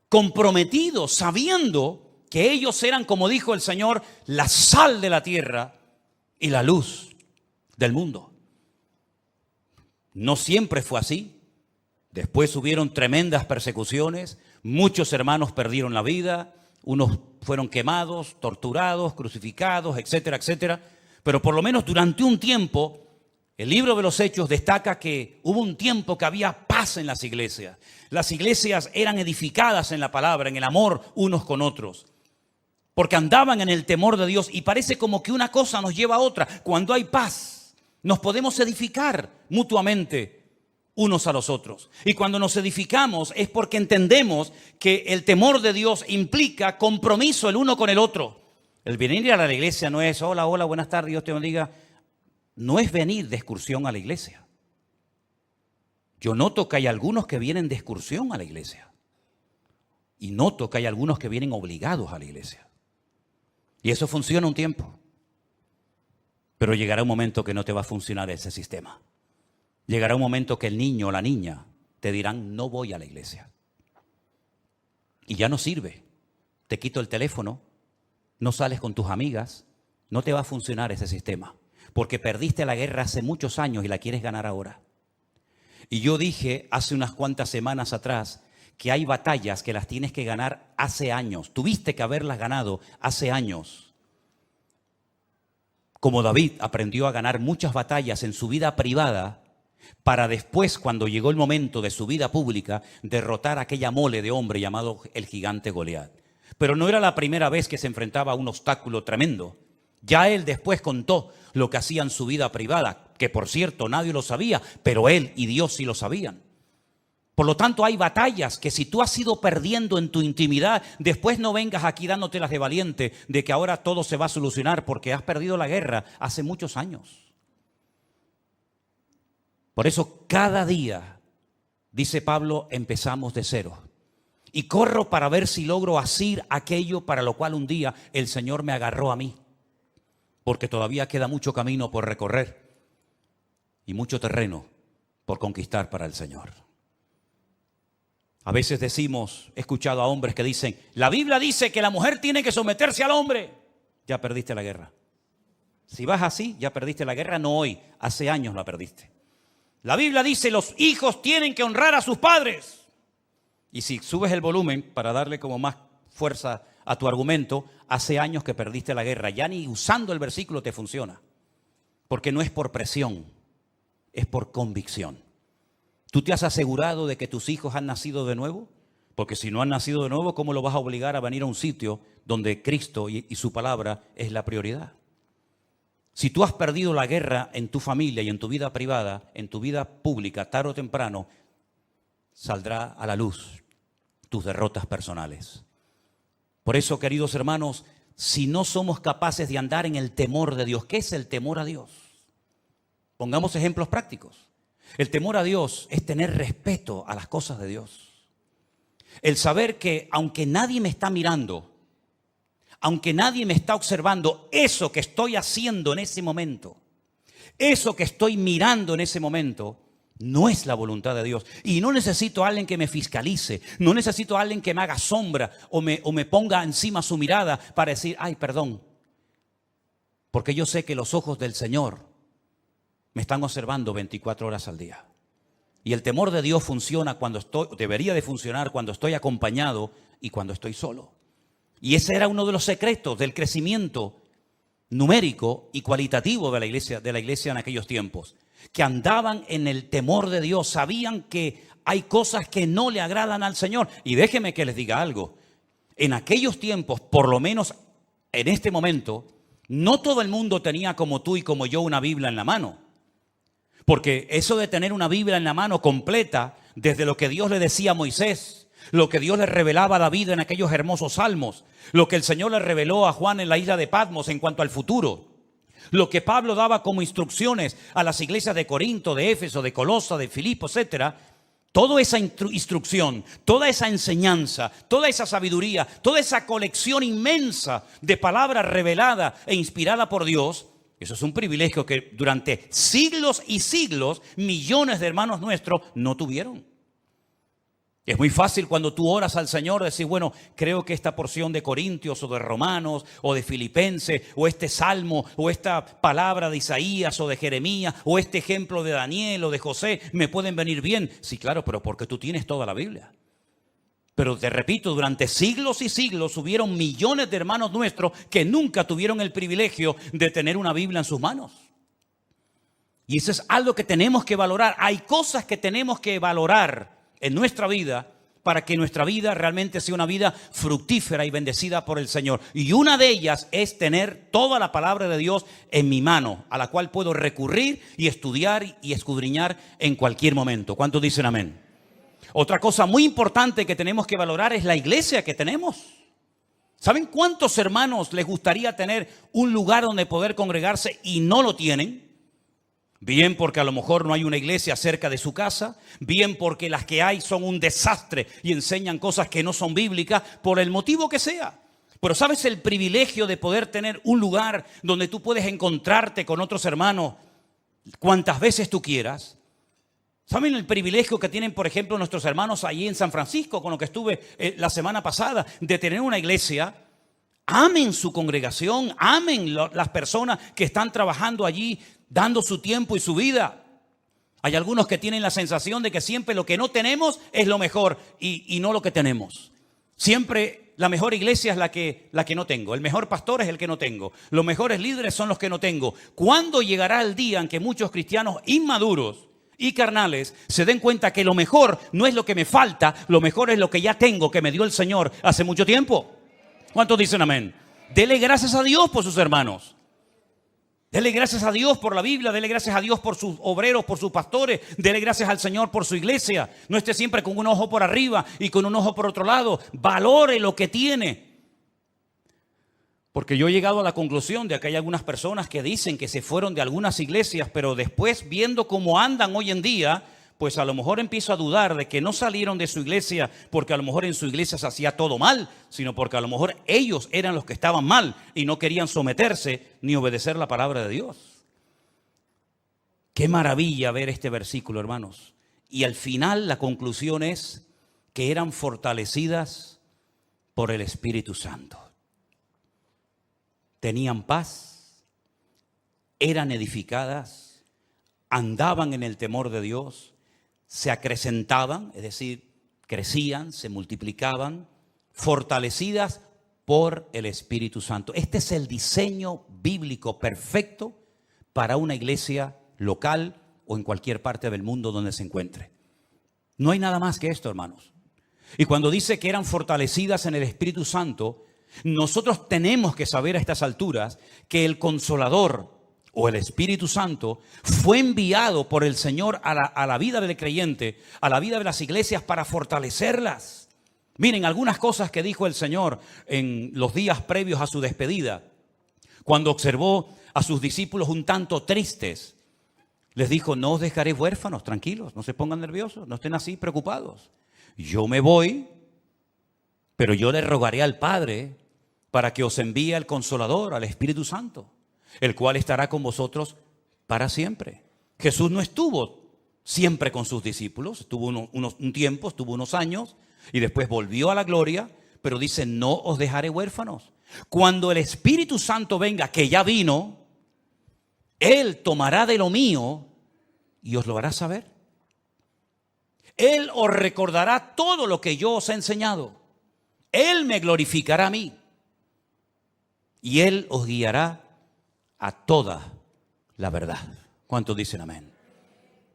comprometidos, sabiendo que ellos eran, como dijo el Señor, la sal de la tierra y la luz del mundo. No siempre fue así. Después hubieron tremendas persecuciones, muchos hermanos perdieron la vida, unos fueron quemados, torturados, crucificados, etcétera, etcétera. Pero por lo menos durante un tiempo, el libro de los Hechos destaca que hubo un tiempo que había paz en las iglesias. Las iglesias eran edificadas en la palabra, en el amor unos con otros, porque andaban en el temor de Dios. Y parece como que una cosa nos lleva a otra. Cuando hay paz, nos podemos edificar mutuamente unos a los otros. Y cuando nos edificamos es porque entendemos que el temor de Dios implica compromiso el uno con el otro. El venir a la iglesia no es hola, hola, buenas tardes, Dios te bendiga. No es venir de excursión a la iglesia. Yo noto que hay algunos que vienen de excursión a la iglesia. Y noto que hay algunos que vienen obligados a la iglesia. Y eso funciona un tiempo. Pero llegará un momento que no te va a funcionar ese sistema. Llegará un momento que el niño o la niña te dirán, no voy a la iglesia. Y ya no sirve. Te quito el teléfono, no sales con tus amigas, no te va a funcionar ese sistema. Porque perdiste la guerra hace muchos años y la quieres ganar ahora. Y yo dije hace unas cuantas semanas atrás que hay batallas que las tienes que ganar hace años. Tuviste que haberlas ganado hace años. Como David aprendió a ganar muchas batallas en su vida privada para después, cuando llegó el momento de su vida pública, derrotar a aquella mole de hombre llamado el gigante Goliat. Pero no era la primera vez que se enfrentaba a un obstáculo tremendo. Ya él después contó lo que hacía en su vida privada, que por cierto nadie lo sabía, pero él y Dios sí lo sabían. Por lo tanto, hay batallas que si tú has ido perdiendo en tu intimidad, después no vengas aquí dándote las de valiente de que ahora todo se va a solucionar porque has perdido la guerra hace muchos años. Por eso cada día, dice Pablo, empezamos de cero. Y corro para ver si logro asir aquello para lo cual un día el Señor me agarró a mí. Porque todavía queda mucho camino por recorrer y mucho terreno por conquistar para el Señor. A veces decimos, he escuchado a hombres que dicen, la Biblia dice que la mujer tiene que someterse al hombre. Ya perdiste la guerra. Si vas así, ya perdiste la guerra, no hoy, hace años la perdiste. La Biblia dice, los hijos tienen que honrar a sus padres. Y si subes el volumen para darle como más fuerza a tu argumento, hace años que perdiste la guerra. Ya ni usando el versículo te funciona. Porque no es por presión, es por convicción. ¿Tú te has asegurado de que tus hijos han nacido de nuevo? Porque si no han nacido de nuevo, ¿cómo lo vas a obligar a venir a un sitio donde Cristo y su palabra es la prioridad? Si tú has perdido la guerra en tu familia y en tu vida privada, en tu vida pública, tarde o temprano, saldrá a la luz tus derrotas personales. Por eso, queridos hermanos, si no somos capaces de andar en el temor de Dios, ¿qué es el temor a Dios? Pongamos ejemplos prácticos. El temor a Dios es tener respeto a las cosas de Dios. El saber que aunque nadie me está mirando, aunque nadie me está observando, eso que estoy haciendo en ese momento, eso que estoy mirando en ese momento, no es la voluntad de Dios. Y no necesito a alguien que me fiscalice, no necesito a alguien que me haga sombra o me ponga encima su mirada para decir, ay, perdón. Porque yo sé que los ojos del Señor me están observando 24 horas al día. Y el temor de Dios funciona debería de funcionar cuando estoy acompañado y cuando estoy solo. Y ese era uno de los secretos del crecimiento numérico y cualitativo de la iglesia en aquellos tiempos. Que andaban en el temor de Dios, sabían que hay cosas que no le agradan al Señor. Y déjenme que les diga algo. En aquellos tiempos, por lo menos en este momento, no todo el mundo tenía como tú y como yo una Biblia en la mano. Porque eso de tener una Biblia en la mano completa, desde lo que Dios le decía a Moisés, lo que Dios le revelaba a David en aquellos hermosos salmos, lo que el Señor le reveló a Juan en la isla de Patmos en cuanto al futuro, lo que Pablo daba como instrucciones a las iglesias de Corinto, de Éfeso, de Colosa, de Filipo, etcétera. Toda esa instrucción, toda esa enseñanza, toda esa sabiduría, toda esa colección inmensa de palabras revelada e inspirada por Dios, eso es un privilegio que durante siglos y siglos millones de hermanos nuestros no tuvieron. Es muy fácil cuando tú oras al Señor decir, bueno, creo que esta porción de Corintios o de Romanos o de Filipenses o este salmo o esta palabra de Isaías o de Jeremías o este ejemplo de Daniel o de José me pueden venir bien. Sí, claro, pero porque tú tienes toda la Biblia. Pero te repito, durante siglos y siglos hubieron millones de hermanos nuestros que nunca tuvieron el privilegio de tener una Biblia en sus manos. Y eso es algo que tenemos que valorar. Hay cosas que tenemos que valorar en nuestra vida para que nuestra vida realmente sea una vida fructífera y bendecida por el Señor. Y una de ellas es tener toda la palabra de Dios en mi mano, a la cual puedo recurrir y estudiar y escudriñar en cualquier momento. ¿Cuántos dicen amén? Otra cosa muy importante que tenemos que valorar es la iglesia que tenemos. ¿Saben cuántos hermanos les gustaría tener un lugar donde poder congregarse y no lo tienen? Bien porque a lo mejor no hay una iglesia cerca de su casa, bien porque las que hay son un desastre y enseñan cosas que no son bíblicas, por el motivo que sea. Pero ¿sabes el privilegio de poder tener un lugar donde tú puedes encontrarte con otros hermanos cuantas veces tú quieras? ¿Saben el privilegio que tienen, por ejemplo, nuestros hermanos allí en San Francisco, con lo que estuve la semana pasada, de tener una iglesia? Amen su congregación, amen las personas que están trabajando allí, dando su tiempo y su vida. Hay algunos que tienen la sensación de que siempre lo que no tenemos es lo mejor y no lo que tenemos. Siempre la mejor iglesia es la que no tengo. El mejor pastor es el que no tengo. Los mejores líderes son los que no tengo. ¿Cuándo llegará el día en que muchos cristianos inmaduros y carnales se den cuenta que lo mejor no es lo que me falta, lo mejor es lo que ya tengo, que me dio el Señor hace mucho tiempo. ¿Cuántos dicen amén? Dele gracias a Dios por sus hermanos. Dele gracias a Dios por la Biblia, dele gracias a Dios por sus obreros, por sus pastores, dele gracias al Señor por su iglesia. No esté siempre con un ojo por arriba y con un ojo por otro lado. Valore lo que tiene. Porque yo he llegado a la conclusión de que hay algunas personas que dicen que se fueron de algunas iglesias, pero después viendo cómo andan hoy en día, pues a lo mejor empiezo a dudar de que no salieron de su iglesia porque a lo mejor en su iglesia se hacía todo mal, sino porque a lo mejor ellos eran los que estaban mal y no querían someterse ni obedecer la palabra de Dios. Qué maravilla ver este versículo, hermanos. Y al final la conclusión es que eran fortalecidas por el Espíritu Santo. Tenían paz, eran edificadas, andaban en el temor de Dios, se acrecentaban, es decir, crecían, se multiplicaban, fortalecidas por el Espíritu Santo. Este es el diseño bíblico perfecto para una iglesia local o en cualquier parte del mundo donde se encuentre. No hay nada más que esto, hermanos. Y cuando dice que eran fortalecidas en el Espíritu Santo, nosotros tenemos que saber a estas alturas que el Consolador o el Espíritu Santo fue enviado por el Señor a la vida del creyente, a la vida de las iglesias para fortalecerlas. Miren, algunas cosas que dijo el Señor en los días previos a su despedida, cuando observó a sus discípulos un tanto tristes, les dijo: no os dejaré huérfanos, tranquilos, no se pongan nerviosos, no estén así preocupados. Yo me voy, pero yo le rogaré al Padre para que os envíe al Consolador, al Espíritu Santo, el cual estará con vosotros para siempre. Jesús no estuvo siempre con sus discípulos, estuvo un tiempo, estuvo unos años y después volvió a la gloria, pero dice: no os dejaré huérfanos. Cuando el Espíritu Santo venga, que ya vino, Él tomará de lo mío y os lo hará saber. Él os recordará todo lo que yo os he enseñado. Él me glorificará a mí. Y Él os guiará a toda la verdad. ¿Cuántos dicen amén?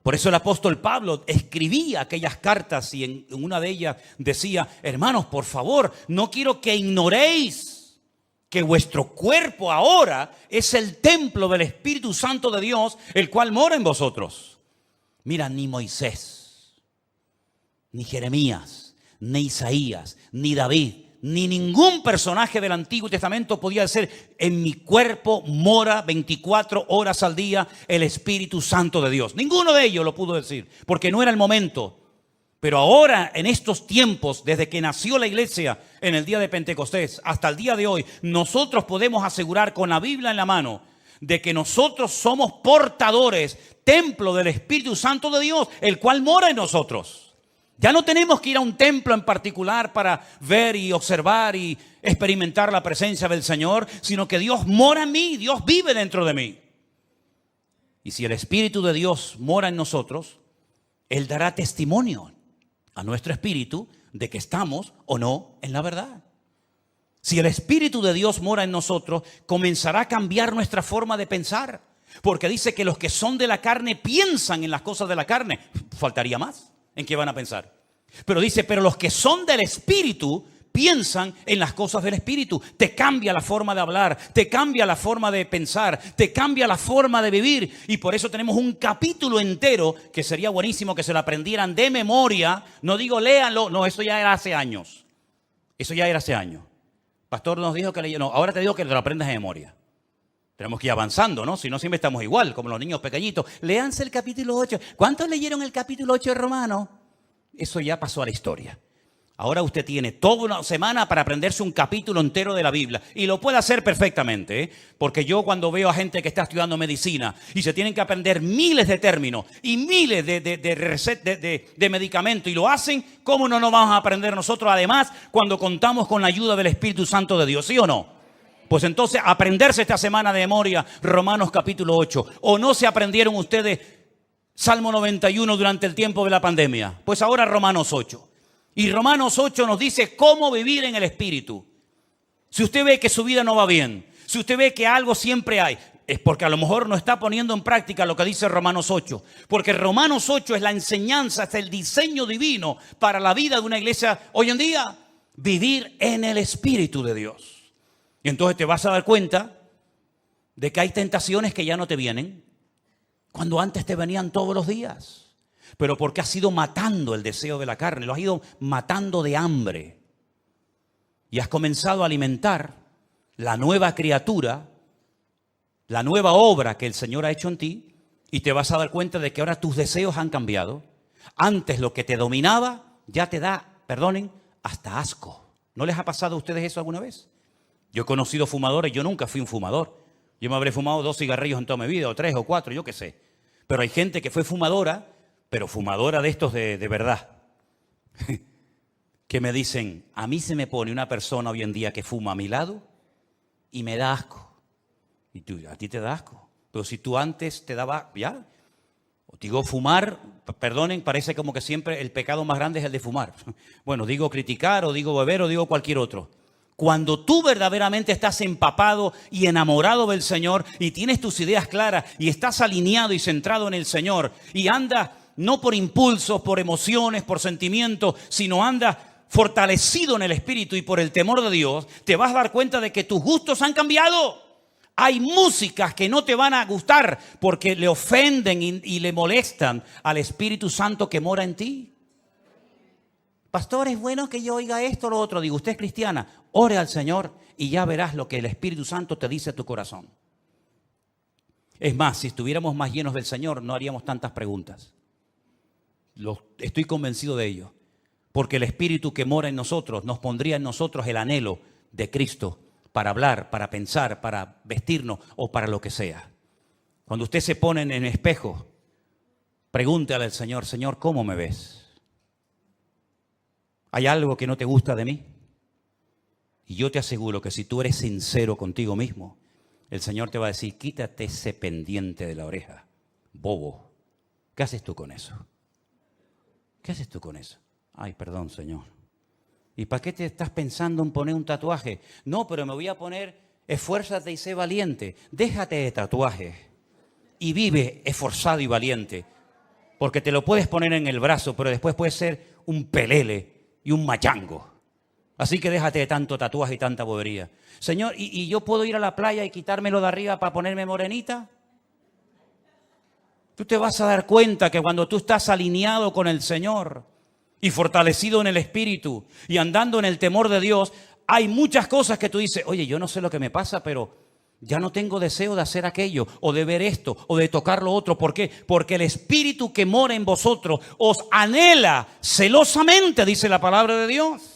Por eso el apóstol Pablo escribía aquellas cartas y en una de ellas decía: hermanos, por favor, no quiero que ignoréis que vuestro cuerpo ahora es el templo del Espíritu Santo de Dios, el cual mora en vosotros. Mira, ni Moisés, ni Jeremías, ni Isaías, ni David, ni ningún personaje del Antiguo Testamento podía decir: en mi cuerpo mora 24 horas al día el Espíritu Santo de Dios. Ninguno de ellos lo pudo decir, porque no era el momento. Pero ahora, en estos tiempos, desde que nació la iglesia en el día de Pentecostés hasta el día de hoy, nosotros podemos asegurar con la Biblia en la mano de que nosotros somos portadores, templo del Espíritu Santo de Dios, el cual mora en nosotros. Ya no tenemos que ir a un templo en particular para ver y observar y experimentar la presencia del Señor, sino que Dios mora en mí, Dios vive dentro de mí. Y si el Espíritu de Dios mora en nosotros, Él dará testimonio a nuestro espíritu de que estamos o no en la verdad. Si el Espíritu de Dios mora en nosotros, comenzará a cambiar nuestra forma de pensar. Porque dice que los que son de la carne piensan en las cosas de la carne. Faltaría más. ¿En qué van a pensar? Pero dice: pero los que son del Espíritu piensan en las cosas del Espíritu. Te cambia la forma de hablar, te cambia la forma de pensar, te cambia la forma de vivir. Y por eso tenemos un capítulo entero que sería buenísimo que se lo aprendieran de memoria. No digo léanlo, no, eso ya era hace años. Eso ya era hace años. Pastor nos dijo que leyera, no, ahora te digo que te lo aprendas de memoria. Tenemos que ir avanzando, ¿no? Si no, siempre estamos igual, como los niños pequeñitos. Léanse el capítulo 8. ¿Cuántos leyeron el capítulo 8 de Romanos? Eso ya pasó a la historia. Ahora usted tiene toda una semana para aprenderse un capítulo entero de la Biblia. Y lo puede hacer perfectamente, ¿eh? Porque yo cuando veo a gente que está estudiando medicina y se tienen que aprender miles de términos y miles de medicamentos y lo hacen, ¿cómo no nos vamos a aprender nosotros? Además, cuando contamos con la ayuda del Espíritu Santo de Dios, ¿sí o no? Pues entonces, aprenderse esta semana de memoria Romanos capítulo 8. ¿O no se aprendieron ustedes Salmo 91 durante el tiempo de la pandemia? Pues ahora Romanos 8. Y Romanos 8 nos dice cómo vivir en el Espíritu. Si usted ve que su vida no va bien, si usted ve que algo siempre hay, es porque a lo mejor no está poniendo en práctica lo que dice Romanos 8. Porque Romanos 8 es la enseñanza, es el diseño divino para la vida de una iglesia hoy en día. Vivir en el Espíritu de Dios. Y entonces te vas a dar cuenta de que hay tentaciones que ya no te vienen, cuando antes te venían todos los días. Pero porque has ido matando el deseo de la carne, lo has ido matando de hambre. Y has comenzado a alimentar la nueva criatura, la nueva obra que el Señor ha hecho en ti, y te vas a dar cuenta de que ahora tus deseos han cambiado. Antes lo que te dominaba ya te da, perdonen, hasta asco. ¿No les ha pasado a ustedes eso alguna vez? Yo he conocido fumadores, yo nunca fui un fumador. Yo me habré fumado 2 cigarrillos en toda mi vida, o 3 o 4, yo qué sé. Pero hay gente que fue fumadora, pero fumadora de estos de verdad. Que me dicen, a mí se me pone una persona hoy en día que fuma a mi lado y me da asco. Y tú, a ti te da asco. Pero si tú antes te daba, ya. Os digo, fumar, perdonen, parece como que siempre el pecado más grande es el de fumar. Bueno, digo criticar, o digo beber, o digo cualquier otro. Cuando tú verdaderamente estás empapado y enamorado del Señor y tienes tus ideas claras y estás alineado y centrado en el Señor y andas no por impulsos, por emociones, por sentimientos, sino andas fortalecido en el Espíritu y por el temor de Dios, te vas a dar cuenta de que tus gustos han cambiado. Hay músicas que no te van a gustar porque le ofenden y le molestan al Espíritu Santo que mora en ti. Pastor, es bueno que yo oiga esto o lo otro. Digo, usted es cristiana, ore al Señor y ya verás lo que el Espíritu Santo te dice a tu corazón. Es más, si estuviéramos más llenos del Señor, no haríamos tantas preguntas. Estoy convencido de ello. Porque el Espíritu que mora en nosotros nos pondría en nosotros el anhelo de Cristo para hablar, para pensar, para vestirnos o para lo que sea. Cuando usted se pone en el espejo, pregúntale al Señor, Señor, ¿cómo me ves? ¿Hay algo que no te gusta de mí? Y yo te aseguro que si tú eres sincero contigo mismo, el Señor te va a decir, quítate ese pendiente de la oreja, bobo. ¿Qué haces tú con eso? ¿Qué haces tú con eso? Ay, perdón, Señor. ¿Y para qué te estás pensando en poner un tatuaje? No, pero me voy a poner, esfuérzate y sé valiente. Déjate de tatuajes y vive esforzado y valiente. Porque te lo puedes poner en el brazo, pero después puedes ser un pelele y un machango. Así que déjate de tanto tatuaje y tanta bobería. Señor, ¿y yo puedo ir a la playa y quitármelo de arriba para ponerme morenita? Tú te vas a dar cuenta que cuando tú estás alineado con el Señor y fortalecido en el Espíritu y andando en el temor de Dios, hay muchas cosas que tú dices, oye, yo no sé lo que me pasa, pero ya no tengo deseo de hacer aquello, o de ver esto, o de tocar lo otro. ¿Por qué? Porque el Espíritu que mora en vosotros os anhela celosamente, dice la palabra de Dios.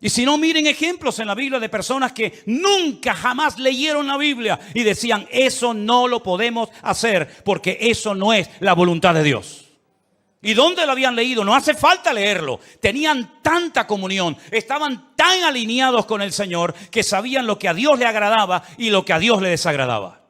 Y si no, miren ejemplos en la Biblia de personas que nunca jamás leyeron la Biblia y decían, eso no lo podemos hacer porque eso no es la voluntad de Dios. ¿Y dónde lo habían leído? No hace falta leerlo. Tenían tanta comunión, estaban tan alineados con el Señor que sabían lo que a Dios le agradaba y lo que a Dios le desagradaba.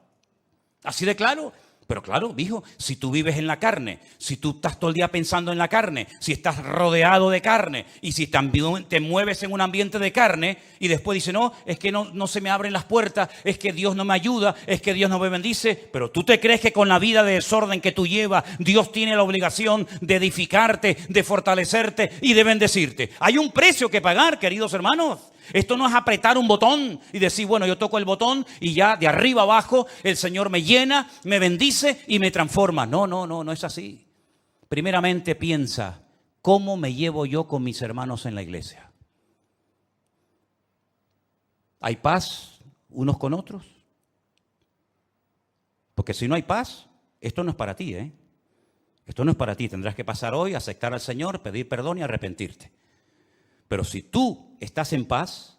Así de claro. Pero claro, hijo, si tú vives en la carne, si tú estás todo el día pensando en la carne, si estás rodeado de carne y si también te mueves en un ambiente de carne y después dices, no, es que no se me abren las puertas, es que Dios no me ayuda, es que Dios no me bendice, pero tú te crees que con la vida de desorden que tú llevas, Dios tiene la obligación de edificarte, de fortalecerte y de bendecirte. Hay un precio que pagar, queridos hermanos. Esto no es apretar un botón y decir, bueno, yo toco el botón y ya de arriba abajo el Señor me llena, me bendice y me transforma. No es así. Primeramente piensa, ¿cómo me llevo yo con mis hermanos en la iglesia? ¿Hay paz unos con otros? Porque si no hay paz, esto no es para ti, ¿eh? Esto no es para ti. Tendrás que pasar hoy, aceptar al Señor, pedir perdón y arrepentirte. Pero si tú estás en paz,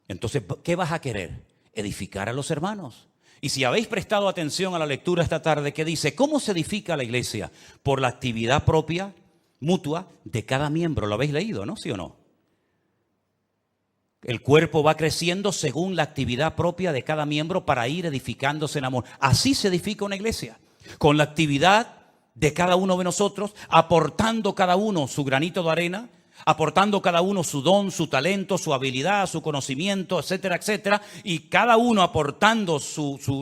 entonces, ¿qué vas a querer? Edificar a los hermanos. Y si habéis prestado atención a la lectura esta tarde que dice, ¿cómo se edifica la iglesia? Por la actividad propia, mutua, de cada miembro. ¿Lo habéis leído, no? ¿Sí o no? El cuerpo va creciendo según la actividad propia de cada miembro para ir edificándose en amor. Así se edifica una iglesia. Con la actividad de cada uno de nosotros, aportando cada uno su granito de arena, aportando cada uno su don, su talento, su habilidad, su conocimiento, etcétera, etcétera, y cada uno aportando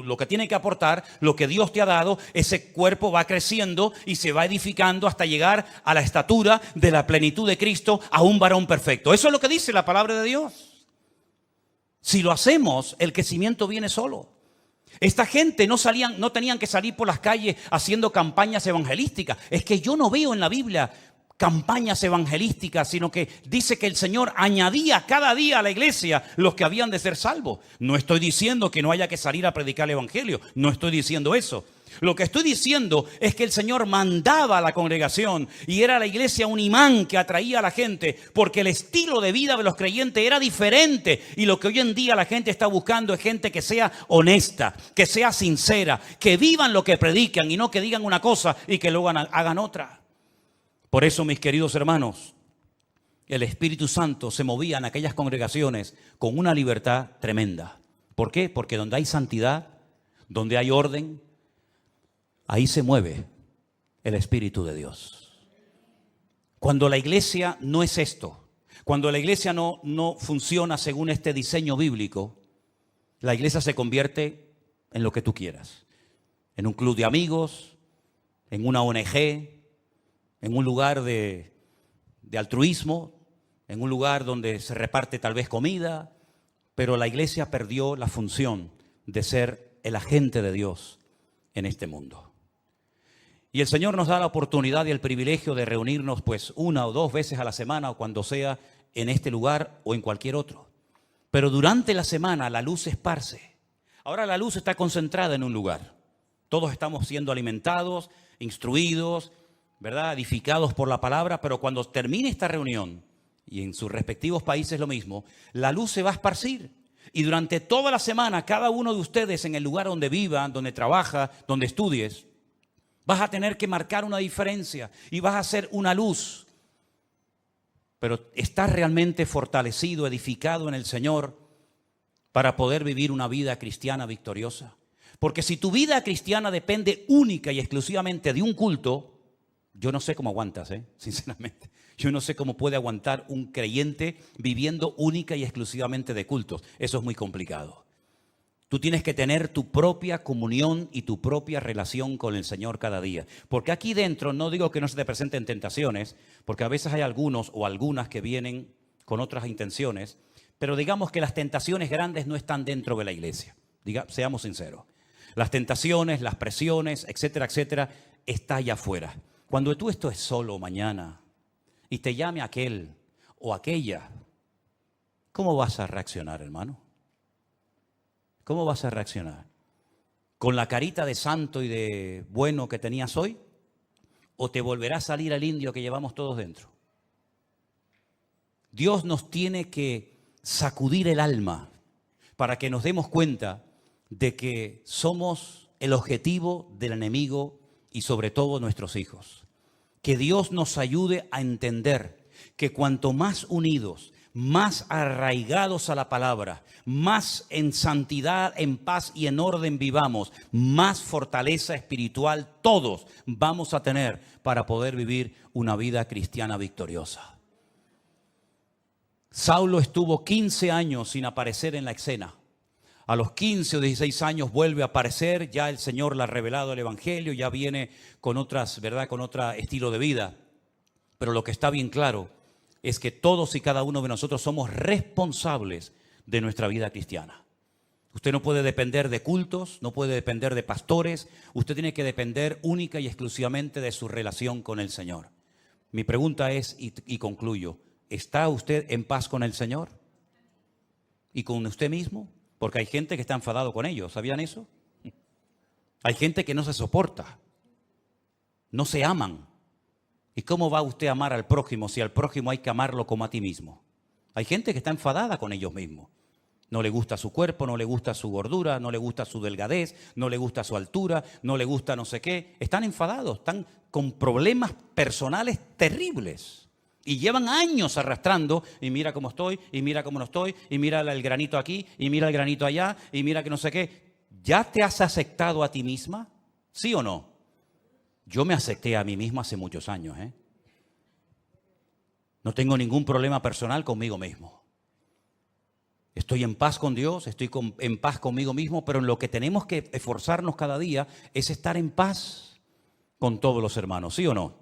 lo que tiene que aportar, lo que Dios te ha dado, ese cuerpo va creciendo y se va edificando hasta llegar a la estatura de la plenitud de Cristo, a un varón perfecto. Eso es lo que dice la palabra de Dios. Si lo hacemos, el crecimiento viene solo. Esta gente no tenían que salir por las calles haciendo campañas evangelísticas. Es que yo no veo en la Biblia campañas evangelísticas, sino que dice que el Señor añadía cada día a la iglesia los que habían de ser salvos. No estoy diciendo que no haya que salir a predicar el evangelio, no estoy diciendo eso. Lo que estoy diciendo es que el Señor mandaba a la congregación y era la iglesia un imán que atraía a la gente, porque el estilo de vida de los creyentes era diferente, y lo que hoy en día la gente está buscando es gente que sea honesta, que sea sincera, que vivan lo que predican y no que digan una cosa y que luego hagan otra. Por eso, mis queridos hermanos, el Espíritu Santo se movía en aquellas congregaciones con una libertad tremenda. ¿Por qué? Porque donde hay santidad, donde hay orden, ahí se mueve el Espíritu de Dios. Cuando la iglesia no es esto, cuando la iglesia no funciona según este diseño bíblico, la iglesia se convierte en lo que tú quieras. En un club de amigos, en una ONG, en un lugar de altruismo, en un lugar donde se reparte tal vez comida, pero la iglesia perdió la función de ser el agente de Dios en este mundo. Y el Señor nos da la oportunidad y el privilegio de reunirnos pues 1 o 2 veces a la semana o cuando sea en este lugar o en cualquier otro. Pero durante la semana la luz se esparce. Ahora la luz está concentrada en un lugar. Todos estamos siendo alimentados, instruidos, ¿verdad?, edificados por la palabra, pero cuando termine esta reunión, y en sus respectivos países lo mismo, la luz se va a esparcir. Y durante toda la semana, cada uno de ustedes en el lugar donde viva, donde trabaja, donde estudies, vas a tener que marcar una diferencia y vas a ser una luz. Pero estás realmente fortalecido, edificado en el Señor para poder vivir una vida cristiana victoriosa. Porque si tu vida cristiana depende única y exclusivamente de un culto, yo no sé cómo aguantas, sinceramente. Yo no sé cómo puede aguantar un creyente viviendo única y exclusivamente de cultos. Eso es muy complicado. Tú tienes que tener tu propia comunión y tu propia relación con el Señor cada día. Porque aquí dentro, no digo que no se te presenten tentaciones, porque a veces hay algunos o algunas que vienen con otras intenciones, pero digamos que las tentaciones grandes no están dentro de la iglesia. Seamos sinceros. Las tentaciones, las presiones, etcétera, etcétera, está allá afuera. Cuando tú estés solo mañana y te llame aquel o aquella, ¿cómo vas a reaccionar, hermano? ¿Cómo vas a reaccionar? ¿Con la carita de santo y de bueno que tenías hoy? ¿O te volverá a salir el indio que llevamos todos dentro? Dios nos tiene que sacudir el alma para que nos demos cuenta de que somos el objetivo del enemigo y sobre todo nuestros hijos. Que Dios nos ayude a entender que cuanto más unidos, más arraigados a la palabra, más en santidad, en paz y en orden vivamos, más fortaleza espiritual todos vamos a tener para poder vivir una vida cristiana victoriosa. Saulo estuvo 15 años sin aparecer en la escena. A los 15 o 16 años vuelve a aparecer, ya el Señor le ha revelado el Evangelio, ya viene con otras, ¿verdad?, con otro estilo de vida. Pero lo que está bien claro es que todos y cada uno de nosotros somos responsables de nuestra vida cristiana. Usted no puede depender de cultos, no puede depender de pastores, usted tiene que depender única y exclusivamente de su relación con el Señor. Mi pregunta es, y concluyo, ¿está usted en paz con el Señor? ¿Y con usted mismo? Porque hay gente que está enfadado con ellos, ¿sabían eso? Hay gente que no se soporta, no se aman. ¿Y cómo va usted a amar al prójimo si al prójimo hay que amarlo como a ti mismo? Hay gente que está enfadada con ellos mismos. No le gusta su cuerpo, no le gusta su gordura, no le gusta su delgadez, no le gusta su altura, no le gusta no sé qué. Están enfadados, están con problemas personales terribles. Y llevan años arrastrando, y mira cómo estoy, y mira cómo no estoy, y mira el granito aquí, y mira el granito allá, y mira que no sé qué. ¿Ya te has aceptado a ti misma? ¿Sí o no? Yo me acepté a mí mismo hace muchos años, No tengo ningún problema personal conmigo mismo. Estoy en paz con Dios, estoy en paz conmigo mismo, pero en lo que tenemos que esforzarnos cada día es estar en paz con todos los hermanos, ¿sí o no?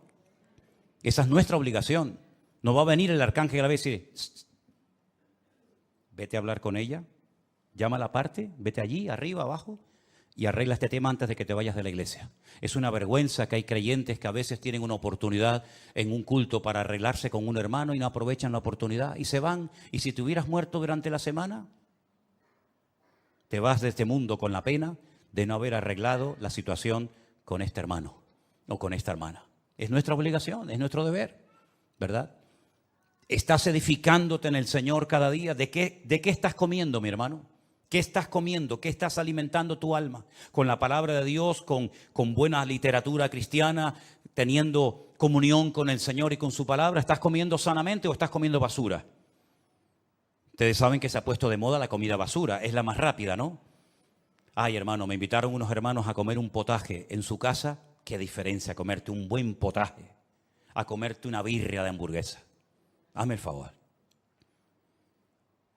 Esa es nuestra obligación. No va a venir el arcángel a veces y decir, vete a hablar con ella, llámala aparte, vete allí, arriba, abajo, y arregla este tema antes de que te vayas de la iglesia. Es una vergüenza que hay creyentes que a veces tienen una oportunidad en un culto para arreglarse con un hermano y no aprovechan la oportunidad y se van. Y si te hubieras muerto durante la semana, te vas de este mundo con la pena de no haber arreglado la situación con este hermano o con esta hermana. Es nuestra obligación, es nuestro deber, ¿verdad? ¿Estás edificándote en el Señor cada día? ¿De qué estás comiendo, mi hermano? ¿Qué estás comiendo? ¿Qué estás alimentando tu alma? ¿Con la palabra de Dios, con buena literatura cristiana, teniendo comunión con el Señor y con su palabra? ¿Estás comiendo sanamente o estás comiendo basura? Ustedes saben que se ha puesto de moda la comida basura, es la más rápida, ¿no? Ay, hermano, me invitaron unos hermanos a comer un potaje en su casa. Qué diferencia comerte un buen potaje a comerte una birria de hamburguesa. Hazme el favor.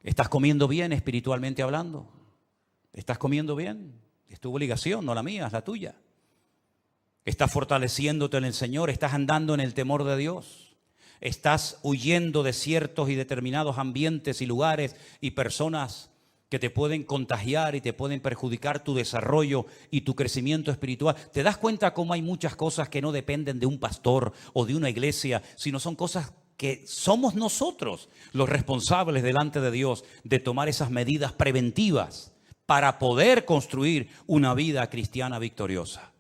¿Estás comiendo bien espiritualmente hablando? ¿Estás comiendo bien? Es tu obligación, no la mía, es la tuya. ¿Estás fortaleciéndote en el Señor? ¿Estás andando en el temor de Dios? ¿Estás huyendo de ciertos y determinados ambientes y lugares y personas que te pueden contagiar y te pueden perjudicar tu desarrollo y tu crecimiento espiritual? ¿Te das cuenta cómo hay muchas cosas que no dependen de un pastor o de una iglesia, sino son cosas que somos nosotros los responsables delante de Dios de tomar esas medidas preventivas para poder construir una vida cristiana victoriosa?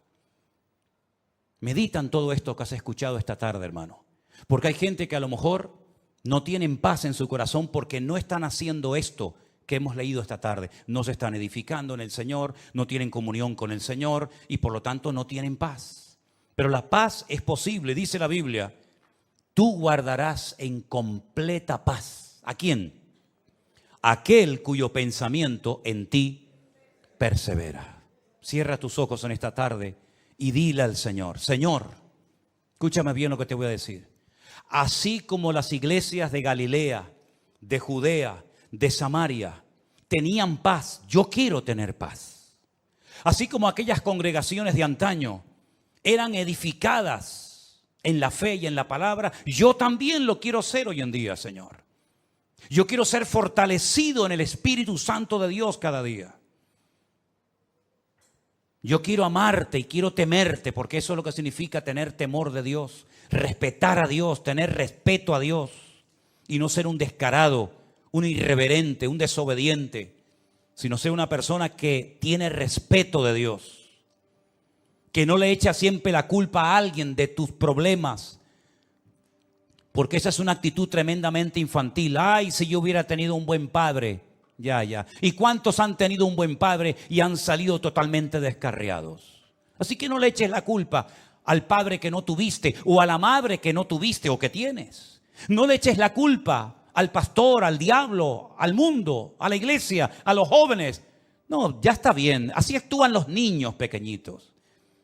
Medita en todo esto que has escuchado esta tarde, hermano. Porque hay gente que a lo mejor no tienen paz en su corazón porque no están haciendo esto que hemos leído esta tarde. No se están edificando en el Señor, no tienen comunión con el Señor y por lo tanto no tienen paz. Pero la paz es posible, dice la Biblia. Tú guardarás en completa paz. ¿A quién? Aquel cuyo pensamiento en ti persevera. Cierra tus ojos en esta tarde y dile al Señor: Señor, escúchame bien lo que te voy a decir. Así como las iglesias de Galilea, de Judea, de Samaria tenían paz, yo quiero tener paz. Así como aquellas congregaciones de antaño eran edificadas en la fe y en la palabra, yo también lo quiero ser hoy en día, Señor. Yo quiero ser fortalecido en el Espíritu Santo de Dios cada día. Yo quiero amarte y quiero temerte, porque eso es lo que significa tener temor de Dios, respetar a Dios, tener respeto a Dios y no ser un descarado, un irreverente, un desobediente, sino ser una persona que tiene respeto de Dios. Que no le echa siempre la culpa a alguien de tus problemas. Porque esa es una actitud tremendamente infantil. Ay, si yo hubiera tenido un buen padre. Ya. ¿Y cuántos han tenido un buen padre y han salido totalmente descarriados? Así que no le eches la culpa al padre que no tuviste o a la madre que no tuviste o que tienes. No le eches la culpa al pastor, al diablo, al mundo, a la iglesia, a los jóvenes. No, ya está bien. Así actúan los niños pequeñitos.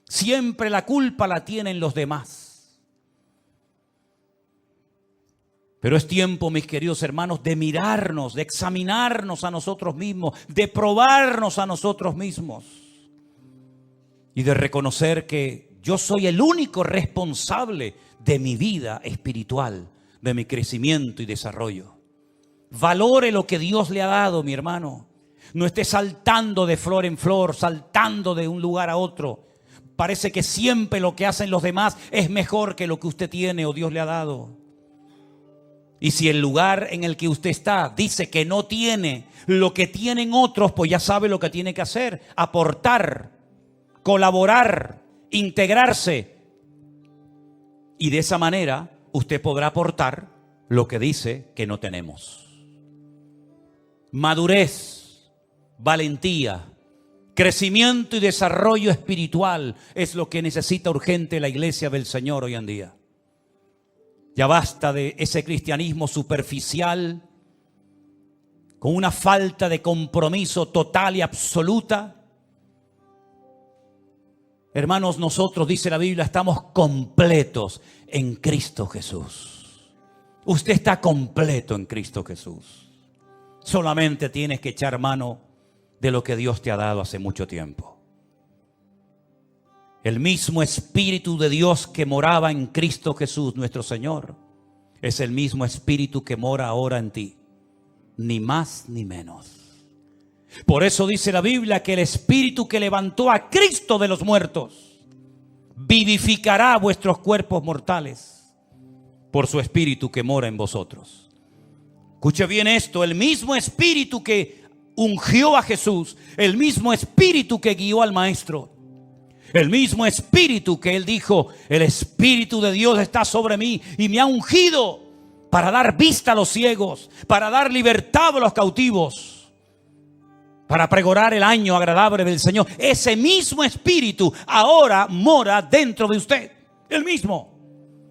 Siempre la culpa la tienen los demás. Pero es tiempo, mis queridos hermanos, de mirarnos, de examinarnos a nosotros mismos, de probarnos a nosotros mismos y de reconocer que yo soy el único responsable de mi vida espiritual, de mi crecimiento y desarrollo. Valore lo que Dios le ha dado, mi hermano. No esté saltando de flor en flor, saltando de un lugar a otro. Parece que siempre lo que hacen los demás es mejor que lo que usted tiene o Dios le ha dado. Y si el lugar en el que usted está dice que no tiene lo que tienen otros, pues ya sabe lo que tiene que hacer: aportar, colaborar, integrarse. Y de esa manera usted podrá aportar lo que dice que no tenemos. Madurez, valentía, crecimiento y desarrollo espiritual es lo que necesita urgente la iglesia del Señor hoy en día. Ya basta de ese cristianismo superficial, con una falta de compromiso total y absoluta. Hermanos, nosotros, dice la Biblia, estamos completos en Cristo Jesús. Usted está completo en Cristo Jesús. Solamente tienes que echar mano de lo que Dios te ha dado hace mucho tiempo. El mismo Espíritu de Dios que moraba en Cristo Jesús, nuestro Señor, es el mismo Espíritu que mora ahora en ti. Ni más ni menos. Por eso dice la Biblia que el Espíritu que levantó a Cristo de los muertos vivificará vuestros cuerpos mortales por su Espíritu que mora en vosotros. Escuche bien esto, el mismo Espíritu que ungió a Jesús, el mismo Espíritu que guió al Maestro, el mismo Espíritu que Él dijo, el Espíritu de Dios está sobre mí y me ha ungido para dar vista a los ciegos, para dar libertad a los cautivos, para pregonar el año agradable del Señor. Ese mismo Espíritu ahora mora dentro de usted. El mismo.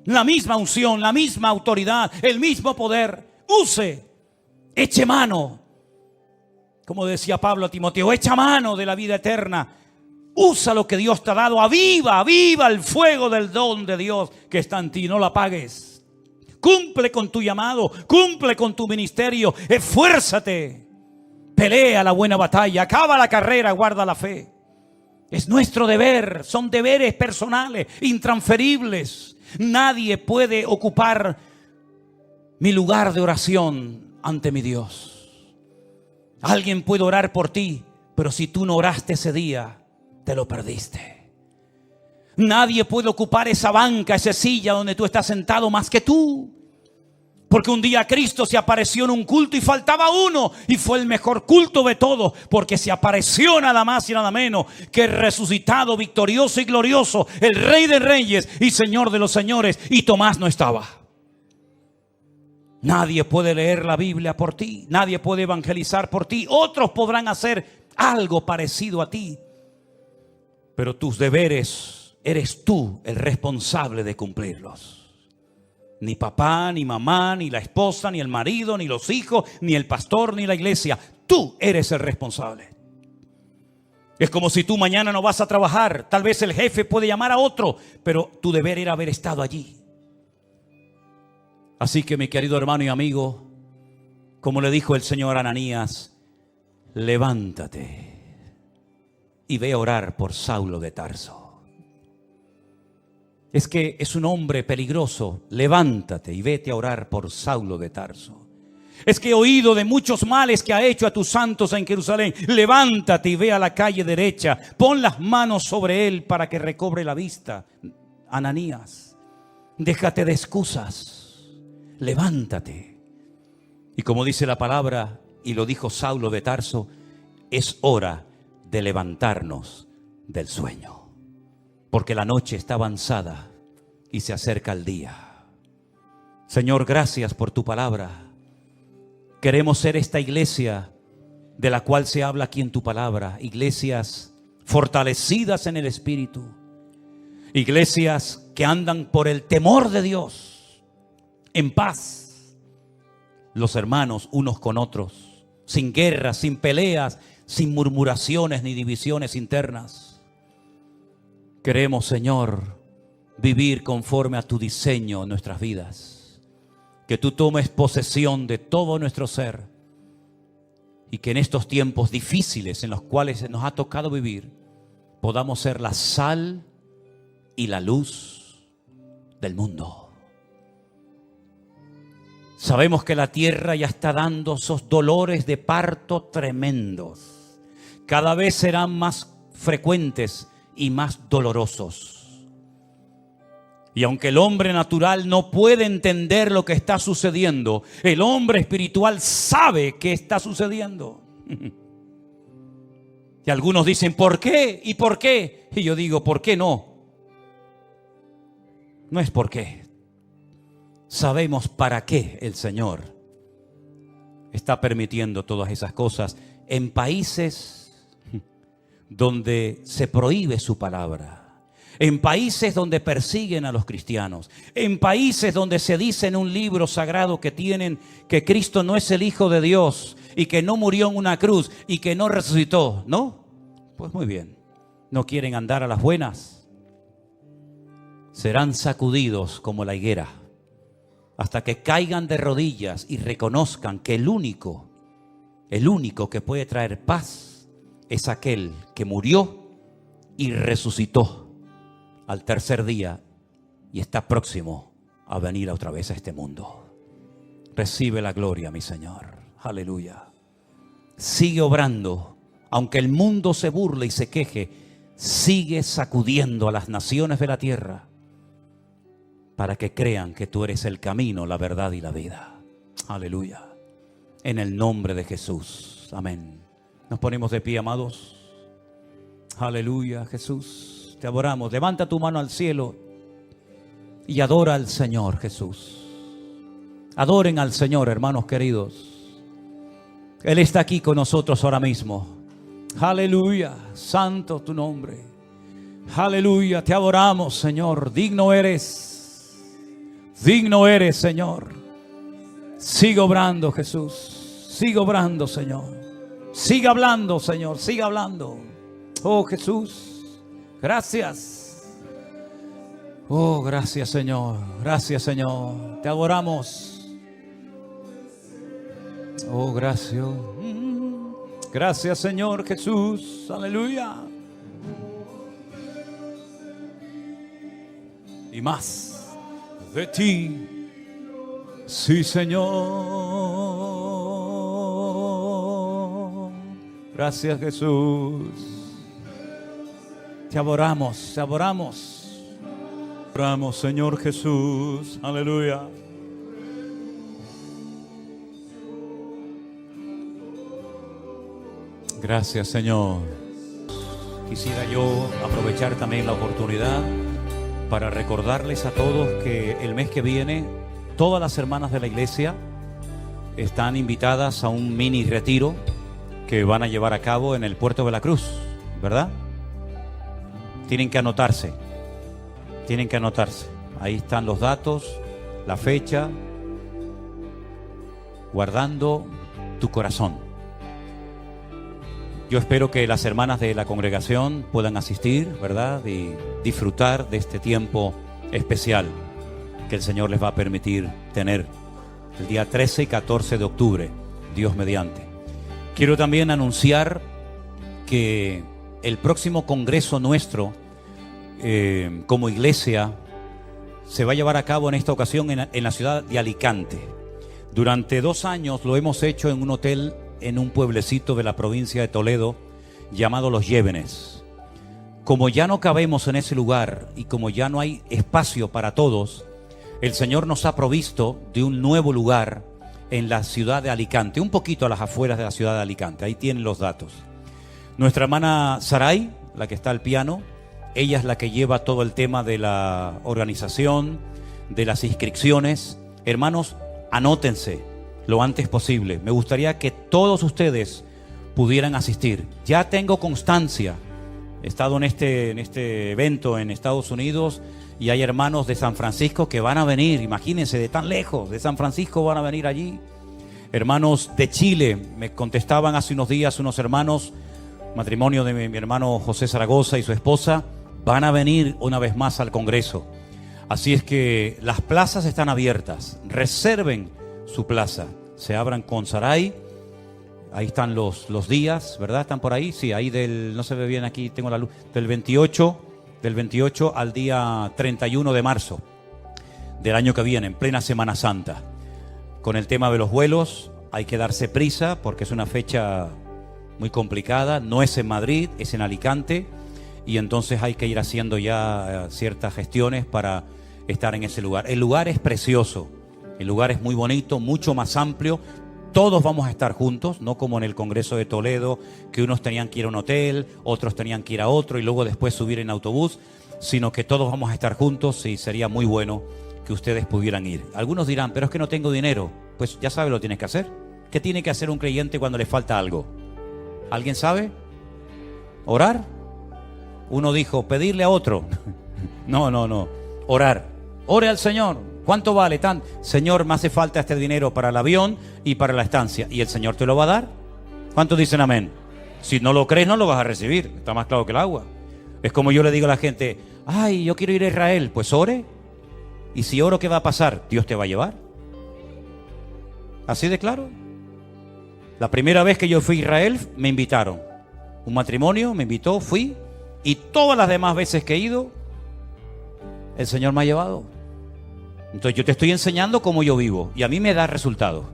La misma unción, la misma autoridad, el mismo poder. Use, eche mano. Como decía Pablo a Timoteo, echa mano de la vida eterna. Usa lo que Dios te ha dado. Aviva, aviva el fuego del don de Dios que está en ti. No lo apagues. Cumple con tu llamado, cumple con tu ministerio, esfuérzate, pelea la buena batalla, acaba la carrera, guarda la fe. Es nuestro deber, son deberes personales, intransferibles. Nadie puede ocupar mi lugar de oración ante mi Dios. Alguien puede orar por ti, pero si tú no oraste ese día, te lo perdiste. Nadie puede ocupar esa banca, esa silla donde tú estás sentado más que tú. Porque un día Cristo se apareció en un culto y faltaba uno. Y fue el mejor culto de todos. Porque se apareció nada más y nada menos que el resucitado, victorioso y glorioso, el Rey de Reyes y Señor de los Señores. Y Tomás no estaba. Nadie puede leer la Biblia por ti. Nadie puede evangelizar por ti. Otros podrán hacer algo parecido a ti. Pero tus deberes eres tú el responsable de cumplirlos. Ni papá, ni mamá, ni la esposa, ni el marido, ni los hijos, ni el pastor, ni la iglesia. Tú eres el responsable. Es como si tú mañana no vas a trabajar. Tal vez el jefe puede llamar a otro, pero tu deber era haber estado allí. Así que mi querido hermano y amigo, como le dijo el Señor a Ananías, levántate y ve a orar por Saulo de Tarso. Es que es un hombre peligroso. Levántate y vete a orar por Saulo de Tarso. Es que he oído de muchos males que ha hecho a tus santos en Jerusalén. Levántate y ve a la calle derecha. Pon las manos sobre él para que recobre la vista. Ananías, déjate de excusas. Levántate. Y como dice la palabra, y lo dijo Saulo de Tarso, es hora de levantarnos del sueño. Porque la noche está avanzada y se acerca el día. Señor, gracias por tu palabra. Queremos ser esta iglesia de la cual se habla aquí en tu palabra. Iglesias fortalecidas en el Espíritu. Iglesias que andan por el temor de Dios. En paz. Los hermanos unos con otros. Sin guerras, sin peleas, sin murmuraciones ni divisiones internas. Queremos, Señor, vivir conforme a tu diseño en nuestras vidas. Que tú tomes posesión de todo nuestro ser. Y que en estos tiempos difíciles en los cuales nos ha tocado vivir, podamos ser la sal y la luz del mundo. Sabemos que la tierra ya está dando esos dolores de parto tremendos. Cada vez serán más frecuentes y más dolorosos. Y aunque el hombre natural no puede entender lo que está sucediendo, el hombre espiritual sabe qué está sucediendo. Y algunos dicen, ¿por qué? ¿Y por qué? Y yo digo, ¿por qué no? No es por qué. Sabemos para qué el Señor está permitiendo todas esas cosas en países donde se prohíbe su palabra, en países donde persiguen a los cristianos, en países donde se dice en un libro sagrado que tienen que Cristo no es el Hijo de Dios y que no murió en una cruz y que no resucitó, ¿no? Pues muy bien, no quieren andar a las buenas, serán sacudidos como la higuera hasta que caigan de rodillas y reconozcan que el único que puede traer paz es aquel que murió y resucitó al tercer día y está próximo a venir otra vez a este mundo. Recibe la gloria, mi Señor. Aleluya. Sigue obrando, aunque el mundo se burle y se queje, sigue sacudiendo a las naciones de la tierra para que crean que tú eres el camino, la verdad y la vida. Aleluya. En el nombre de Jesús. Amén. Nos ponemos de pie, amados. Aleluya, Jesús. Te adoramos. Levanta tu mano al cielo y adora al Señor, Jesús. Adoren al Señor, hermanos queridos. Él está aquí con nosotros ahora mismo. Aleluya. Santo tu nombre. Aleluya. Te adoramos, Señor. Digno eres. Digno eres, Señor. Sigue obrando, Jesús. Sigue obrando, Señor. Sigue hablando, Señor. Sigue hablando. Oh, Jesús. Gracias. Oh, gracias, Señor. Gracias, Señor. Te adoramos. Oh, gracias. Gracias, Señor Jesús. Aleluya. Y más de ti. Sí, Señor. Gracias, Jesús. Te adoramos, te adoramos. Te adoramos, Señor Jesús. Aleluya. Gracias, Señor. Quisiera yo aprovechar también la oportunidad para recordarles a todos que el mes que viene todas las hermanas de la iglesia están invitadas a un mini retiro que van a llevar a cabo en el Puerto de la Cruz, ¿verdad? Tienen que anotarse. Tienen que anotarse. Ahí están los datos, la fecha. Guardando tu corazón. Yo espero que las hermanas de la congregación puedan asistir, ¿verdad? Y disfrutar de este tiempo especial que el Señor les va a permitir tener el día 13 y 14 de octubre, Dios mediante. Quiero también anunciar que el próximo congreso nuestro como iglesia se va a llevar a cabo en esta ocasión en la ciudad de Alicante. Durante 2 años lo hemos hecho en un hotel en un pueblecito de la provincia de Toledo llamado Los Llévenes. Como ya no cabemos en ese lugar y como ya no hay espacio para todos, el Señor nos ha provisto de un nuevo lugar en la ciudad de Alicante, un poquito a las afueras de la ciudad de Alicante. Ahí tienen los datos. Nuestra hermana Saray, la que está al piano, ella es la que lleva todo el tema de la organización, de las inscripciones. Hermanos, anótense lo antes posible. Me gustaría que todos ustedes pudieran asistir. Ya tengo constancia. He estado en este evento en Estados Unidos y hay hermanos de San Francisco que van a venir. Imagínense, de tan lejos, de San Francisco van a venir allí. Hermanos de Chile, me contestaban hace unos días unos hermanos, matrimonio de mi hermano José Zaragoza y su esposa, van a venir una vez más al Congreso. Así es que las plazas están abiertas. Reserven su plaza. Se abran con Saray. Ahí están los días, ¿verdad? ¿Están por ahí? Sí, ahí no se ve bien aquí, tengo la luz. Del 28 al día 31 de marzo del año que viene, en plena Semana Santa. Con el tema de los vuelos hay que darse prisa porque es una fecha muy complicada. No es en Madrid, es en Alicante. Y entonces hay que ir haciendo ya ciertas gestiones para estar en ese lugar. El lugar es precioso. El lugar es muy bonito, mucho más amplio. Todos vamos a estar juntos, no como en el Congreso de Toledo, que unos tenían que ir a un hotel, otros tenían que ir a otro y luego después subir en autobús, sino que todos vamos a estar juntos y sería muy bueno que ustedes pudieran ir. Algunos dirán, pero es que no tengo dinero. Pues ya sabe lo que tienes que hacer. ¿Qué tiene que hacer un creyente cuando le falta algo? ¿Alguien sabe? ¿Orar? Uno dijo, pedirle a otro. No. Orar. Ore al Señor. ¿Cuánto vale? Señor, me hace falta este dinero para el avión y para la estancia. ¿Y el Señor te lo va a dar? ¿Cuántos dicen amén? Si no lo crees, no lo vas a recibir. Está más claro que el agua. Es como yo le digo a la gente, ay, yo quiero ir a Israel. Pues ore. Y si oro, ¿qué va a pasar? Dios te va a llevar. Así de claro. La primera vez que yo fui a Israel me invitaron. Un matrimonio me invitó, fui. Y todas las demás veces que he ido, el Señor me ha llevado. Entonces yo te estoy enseñando cómo yo vivo. Y a mí me da resultados.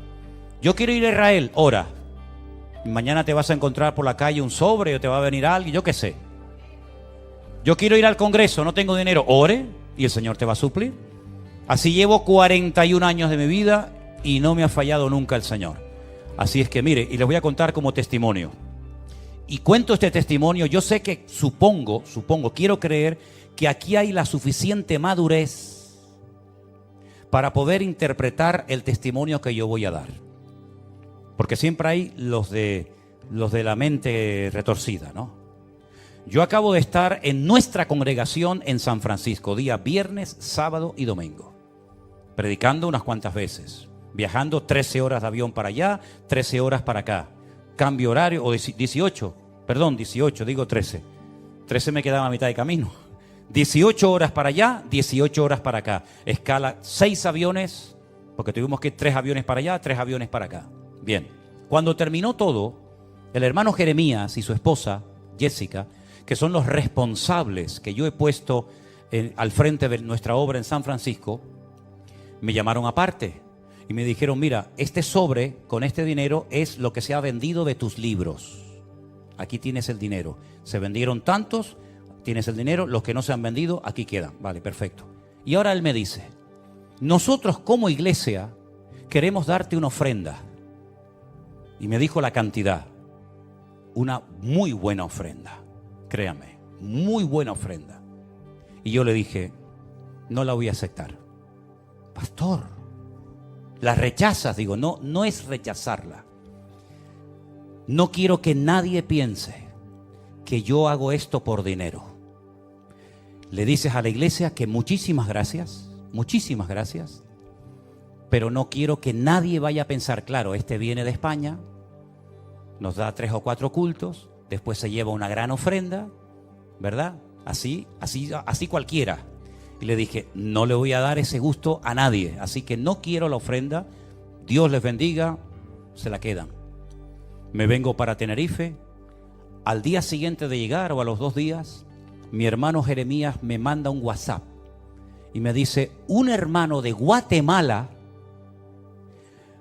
Yo quiero ir a Israel, ora. Mañana te vas a encontrar por la calle un sobre o te va a venir alguien, yo qué sé. Yo quiero ir al Congreso, no tengo dinero, ore y el Señor te va a suplir. Así llevo 41 años de mi vida y no me ha fallado nunca el Señor. Así es que mire, y les voy a contar como testimonio. Y cuento este testimonio, yo sé que supongo, quiero creer que aquí hay la suficiente madurez para poder interpretar el testimonio que yo voy a dar. Porque siempre hay los de la mente retorcida, ¿no? Yo acabo de estar en nuestra congregación en San Francisco, día viernes, sábado y domingo, predicando unas cuantas veces, viajando 13 horas de avión para allá, 13 horas para acá, cambio horario, o 18, digo 13. 13 me quedaba a mitad de camino. 18 horas para allá, 18 horas para acá. Escala 6 aviones, porque tuvimos que ir 3 aviones para allá, 3 aviones para acá. Bien, cuando terminó todo, el hermano Jeremías y su esposa, Jessica, que son los responsables que yo he puesto al frente de nuestra obra en San Francisco, me llamaron aparte y me dijeron, mira, este sobre con este dinero es lo que se ha vendido de tus libros. Aquí tienes el dinero. Se vendieron tantos, tienes el dinero, los que no se han vendido, aquí quedan. Vale, perfecto. Y ahora él me dice, nosotros como iglesia queremos darte una ofrenda. Y me dijo la cantidad, una muy buena ofrenda, créame, muy buena ofrenda. Y yo le dije, no la voy a aceptar. Pastor, la rechazas. Digo, no es rechazarla. No quiero que nadie piense que yo hago esto por dinero. Le dices a la iglesia que muchísimas gracias, pero no quiero que nadie vaya a pensar, claro, este viene de España, nos da 3 o 4 cultos, después se lleva una gran ofrenda, ¿verdad? Así cualquiera. Y le dije, no le voy a dar ese gusto a nadie, así que no quiero la ofrenda. Dios les bendiga, se la quedan. Me vengo para Tenerife. Al día siguiente de llegar o a los 2 días, mi hermano Jeremías me manda un WhatsApp y me dice, un hermano de Guatemala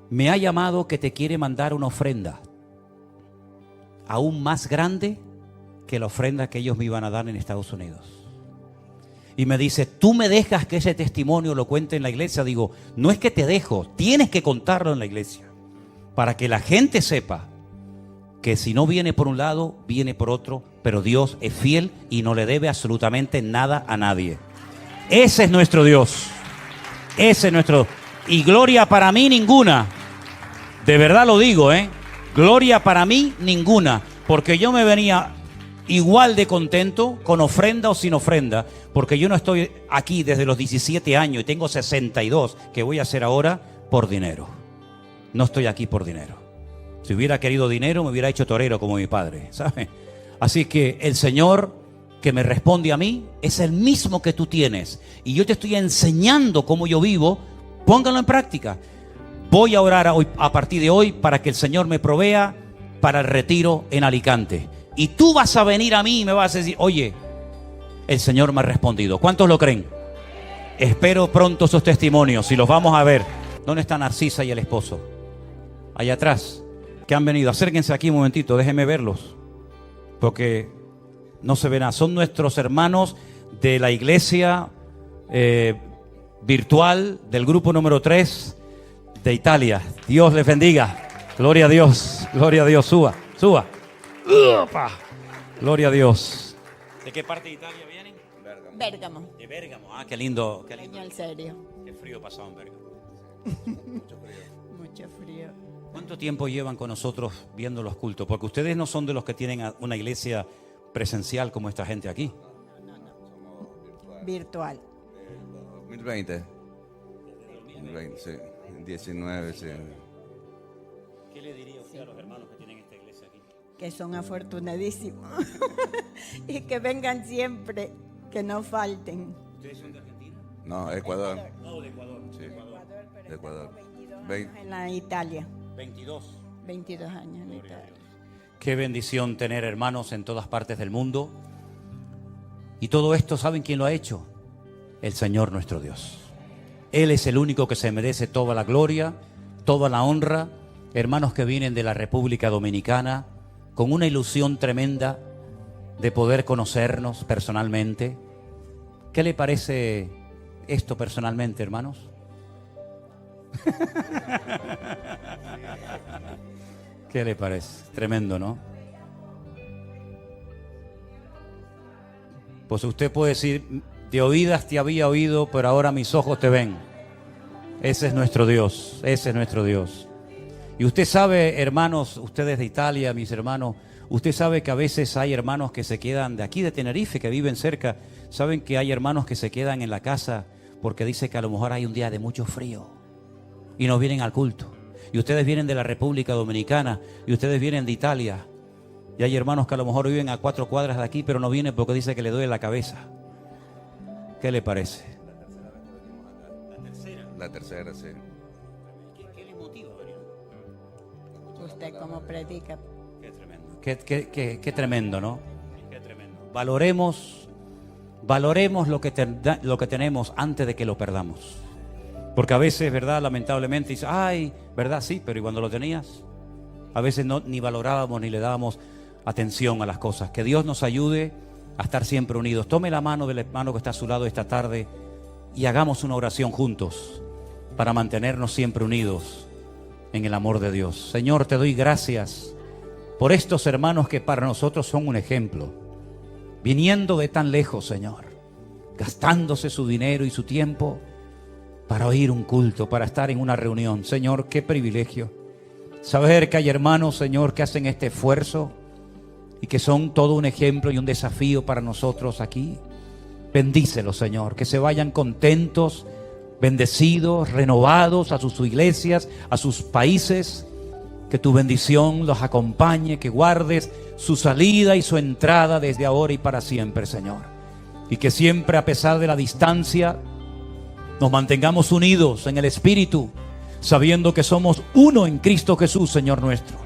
me ha llamado que te quiere mandar una ofrenda aún más grande que la ofrenda que ellos me iban a dar en Estados Unidos. Y me dice, ¿tú me dejas que ese testimonio lo cuente en la iglesia? Digo, no es que te dejo, tienes que contarlo en la iglesia para que la gente sepa que si no viene por un lado, viene por otro, pero Dios es fiel y no le debe absolutamente nada a nadie. Ese es nuestro Dios. Ese es nuestro. Y gloria para mí ninguna. De verdad lo digo, gloria para mí ninguna, porque yo me venía igual de contento con ofrenda o sin ofrenda, porque yo no estoy aquí desde los 17 años y tengo 62 que voy a hacer ahora por dinero. No estoy aquí por dinero. Si hubiera querido dinero me hubiera hecho torero como mi padre, ¿sabes? Así que el Señor que me responde a mí es el mismo que tú tienes y yo te estoy enseñando cómo yo vivo. Pónganlo en práctica. Voy a orar hoy, a partir de hoy, para que el Señor me provea para el retiro en Alicante. Y tú vas a venir a mí y me vas a decir, oye, el Señor me ha respondido. ¿Cuántos lo creen? Espero pronto sus testimonios y los vamos a ver. ¿Dónde está Narcisa y el esposo? Allá atrás, que han venido. Acérquense aquí un momentito, déjenme verlos, porque no se ven nada. Son nuestros hermanos de la iglesia virtual del grupo número 3 de Italia. Dios les bendiga. Gloria a Dios. Gloria a Dios. Suba. ¡Upa! Gloria a Dios. ¿De qué parte de Italia vienen? Bérgamo. De Bérgamo. Ah, qué lindo. En serio. Qué frío pasaba en Bérgamo. Mucho frío. ¿Cuánto tiempo llevan con nosotros viendo los cultos? Porque ustedes no son de los que tienen una iglesia presencial como esta gente aquí. No. Virtual. 2020. 2020, sí. 19, sí. ¿Qué le diría usted a los hermanos que tienen esta iglesia aquí? Que son afortunadísimos. Y que vengan siempre, que no falten. ¿Ustedes son de Argentina? No, Ecuador. No, de Ecuador. Sí. Ecuador, pero de Ecuador. estamos En la Italia. 22. 22 años en Italia. Qué bendición tener hermanos en todas partes del mundo. Y todo esto, ¿saben quién lo ha hecho? El Señor nuestro Dios. Él es el único que se merece toda la gloria, toda la honra. Hermanos que vienen de la República Dominicana con una ilusión tremenda de poder conocernos personalmente. ¿Qué le parece esto personalmente, hermanos? ¿Qué le parece? Tremendo, ¿no? Pues usted puede decir, de oídas te había oído, pero ahora mis ojos te ven. Ese es nuestro Dios, ese es nuestro Dios. Y usted sabe, hermanos, ustedes de Italia, mis hermanos, usted sabe que a veces hay hermanos que se quedan de aquí de Tenerife, que viven cerca. Saben que hay hermanos que se quedan en la casa porque dice que a lo mejor hay un día de mucho frío y no vienen al culto. Y ustedes vienen de la República Dominicana y ustedes vienen de Italia. Y hay hermanos que a lo mejor viven a 4 cuadras de aquí, pero no vienen porque dice que le duele la cabeza. ¿Qué le parece? La tercera, sí. ¿Qué le motiva venir? Usted como predica. Qué tremendo. Qué tremendo, ¿no? Qué tremendo. Valoremos lo que tenemos antes de que lo perdamos. Porque a veces, ¿verdad? Lamentablemente dice, ay, ¿verdad? Sí, pero ¿y cuando lo tenías? A veces no, ni valorábamos ni le dábamos atención a las cosas. Que Dios nos ayude a estar siempre unidos. Tome la mano del hermano que está a su lado esta tarde y hagamos una oración juntos para mantenernos siempre unidos en el amor de Dios. Señor, te doy gracias por estos hermanos que para nosotros son un ejemplo, viniendo de tan lejos, Señor, gastándose su dinero y su tiempo para oír un culto, para estar en una reunión. Señor, qué privilegio saber que hay hermanos, Señor, que hacen este esfuerzo y que son todo un ejemplo y un desafío para nosotros aquí. Bendícelos, Señor, que se vayan contentos, bendecidos, renovados a sus iglesias, a sus países. Que tu bendición los acompañe, que guardes su salida y su entrada desde ahora y para siempre, Señor. Y que siempre, a pesar de la distancia, nos mantengamos unidos en el Espíritu, sabiendo que somos uno en Cristo Jesús, Señor nuestro.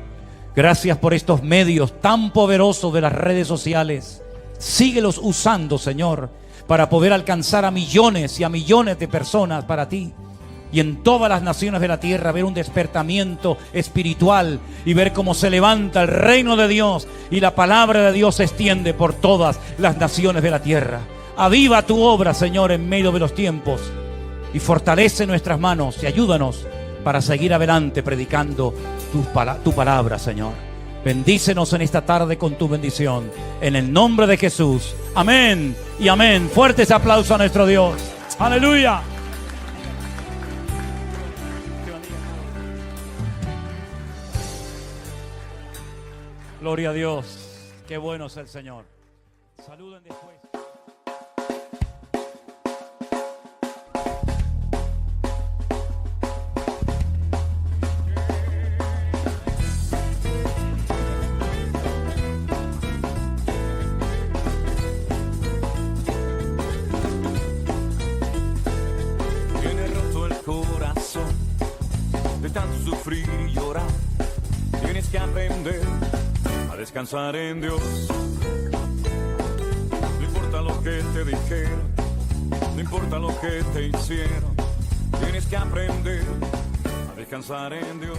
Gracias por estos medios tan poderosos de las redes sociales. Síguelos usando, Señor, para poder alcanzar a millones y a millones de personas para ti. Y en todas las naciones de la tierra ver un despertamiento espiritual y ver cómo se levanta el reino de Dios y la palabra de Dios se extiende por todas las naciones de la tierra. Aviva tu obra, Señor, en medio de los tiempos y fortalece nuestras manos y ayúdanos para seguir adelante predicando tu palabra, Señor. Bendícenos en esta tarde con tu bendición. En el nombre de Jesús. Amén y amén. Fuertes aplausos a nuestro Dios. Aleluya. Gloria a Dios. Qué bueno es el Señor. Saluden después. Tiene roto el corazón de tanto sufrir y llorar. Tienes que aprender a descansar en Dios. No importa lo que te dijeron, no importa lo que te hicieron, tienes que aprender a descansar en Dios.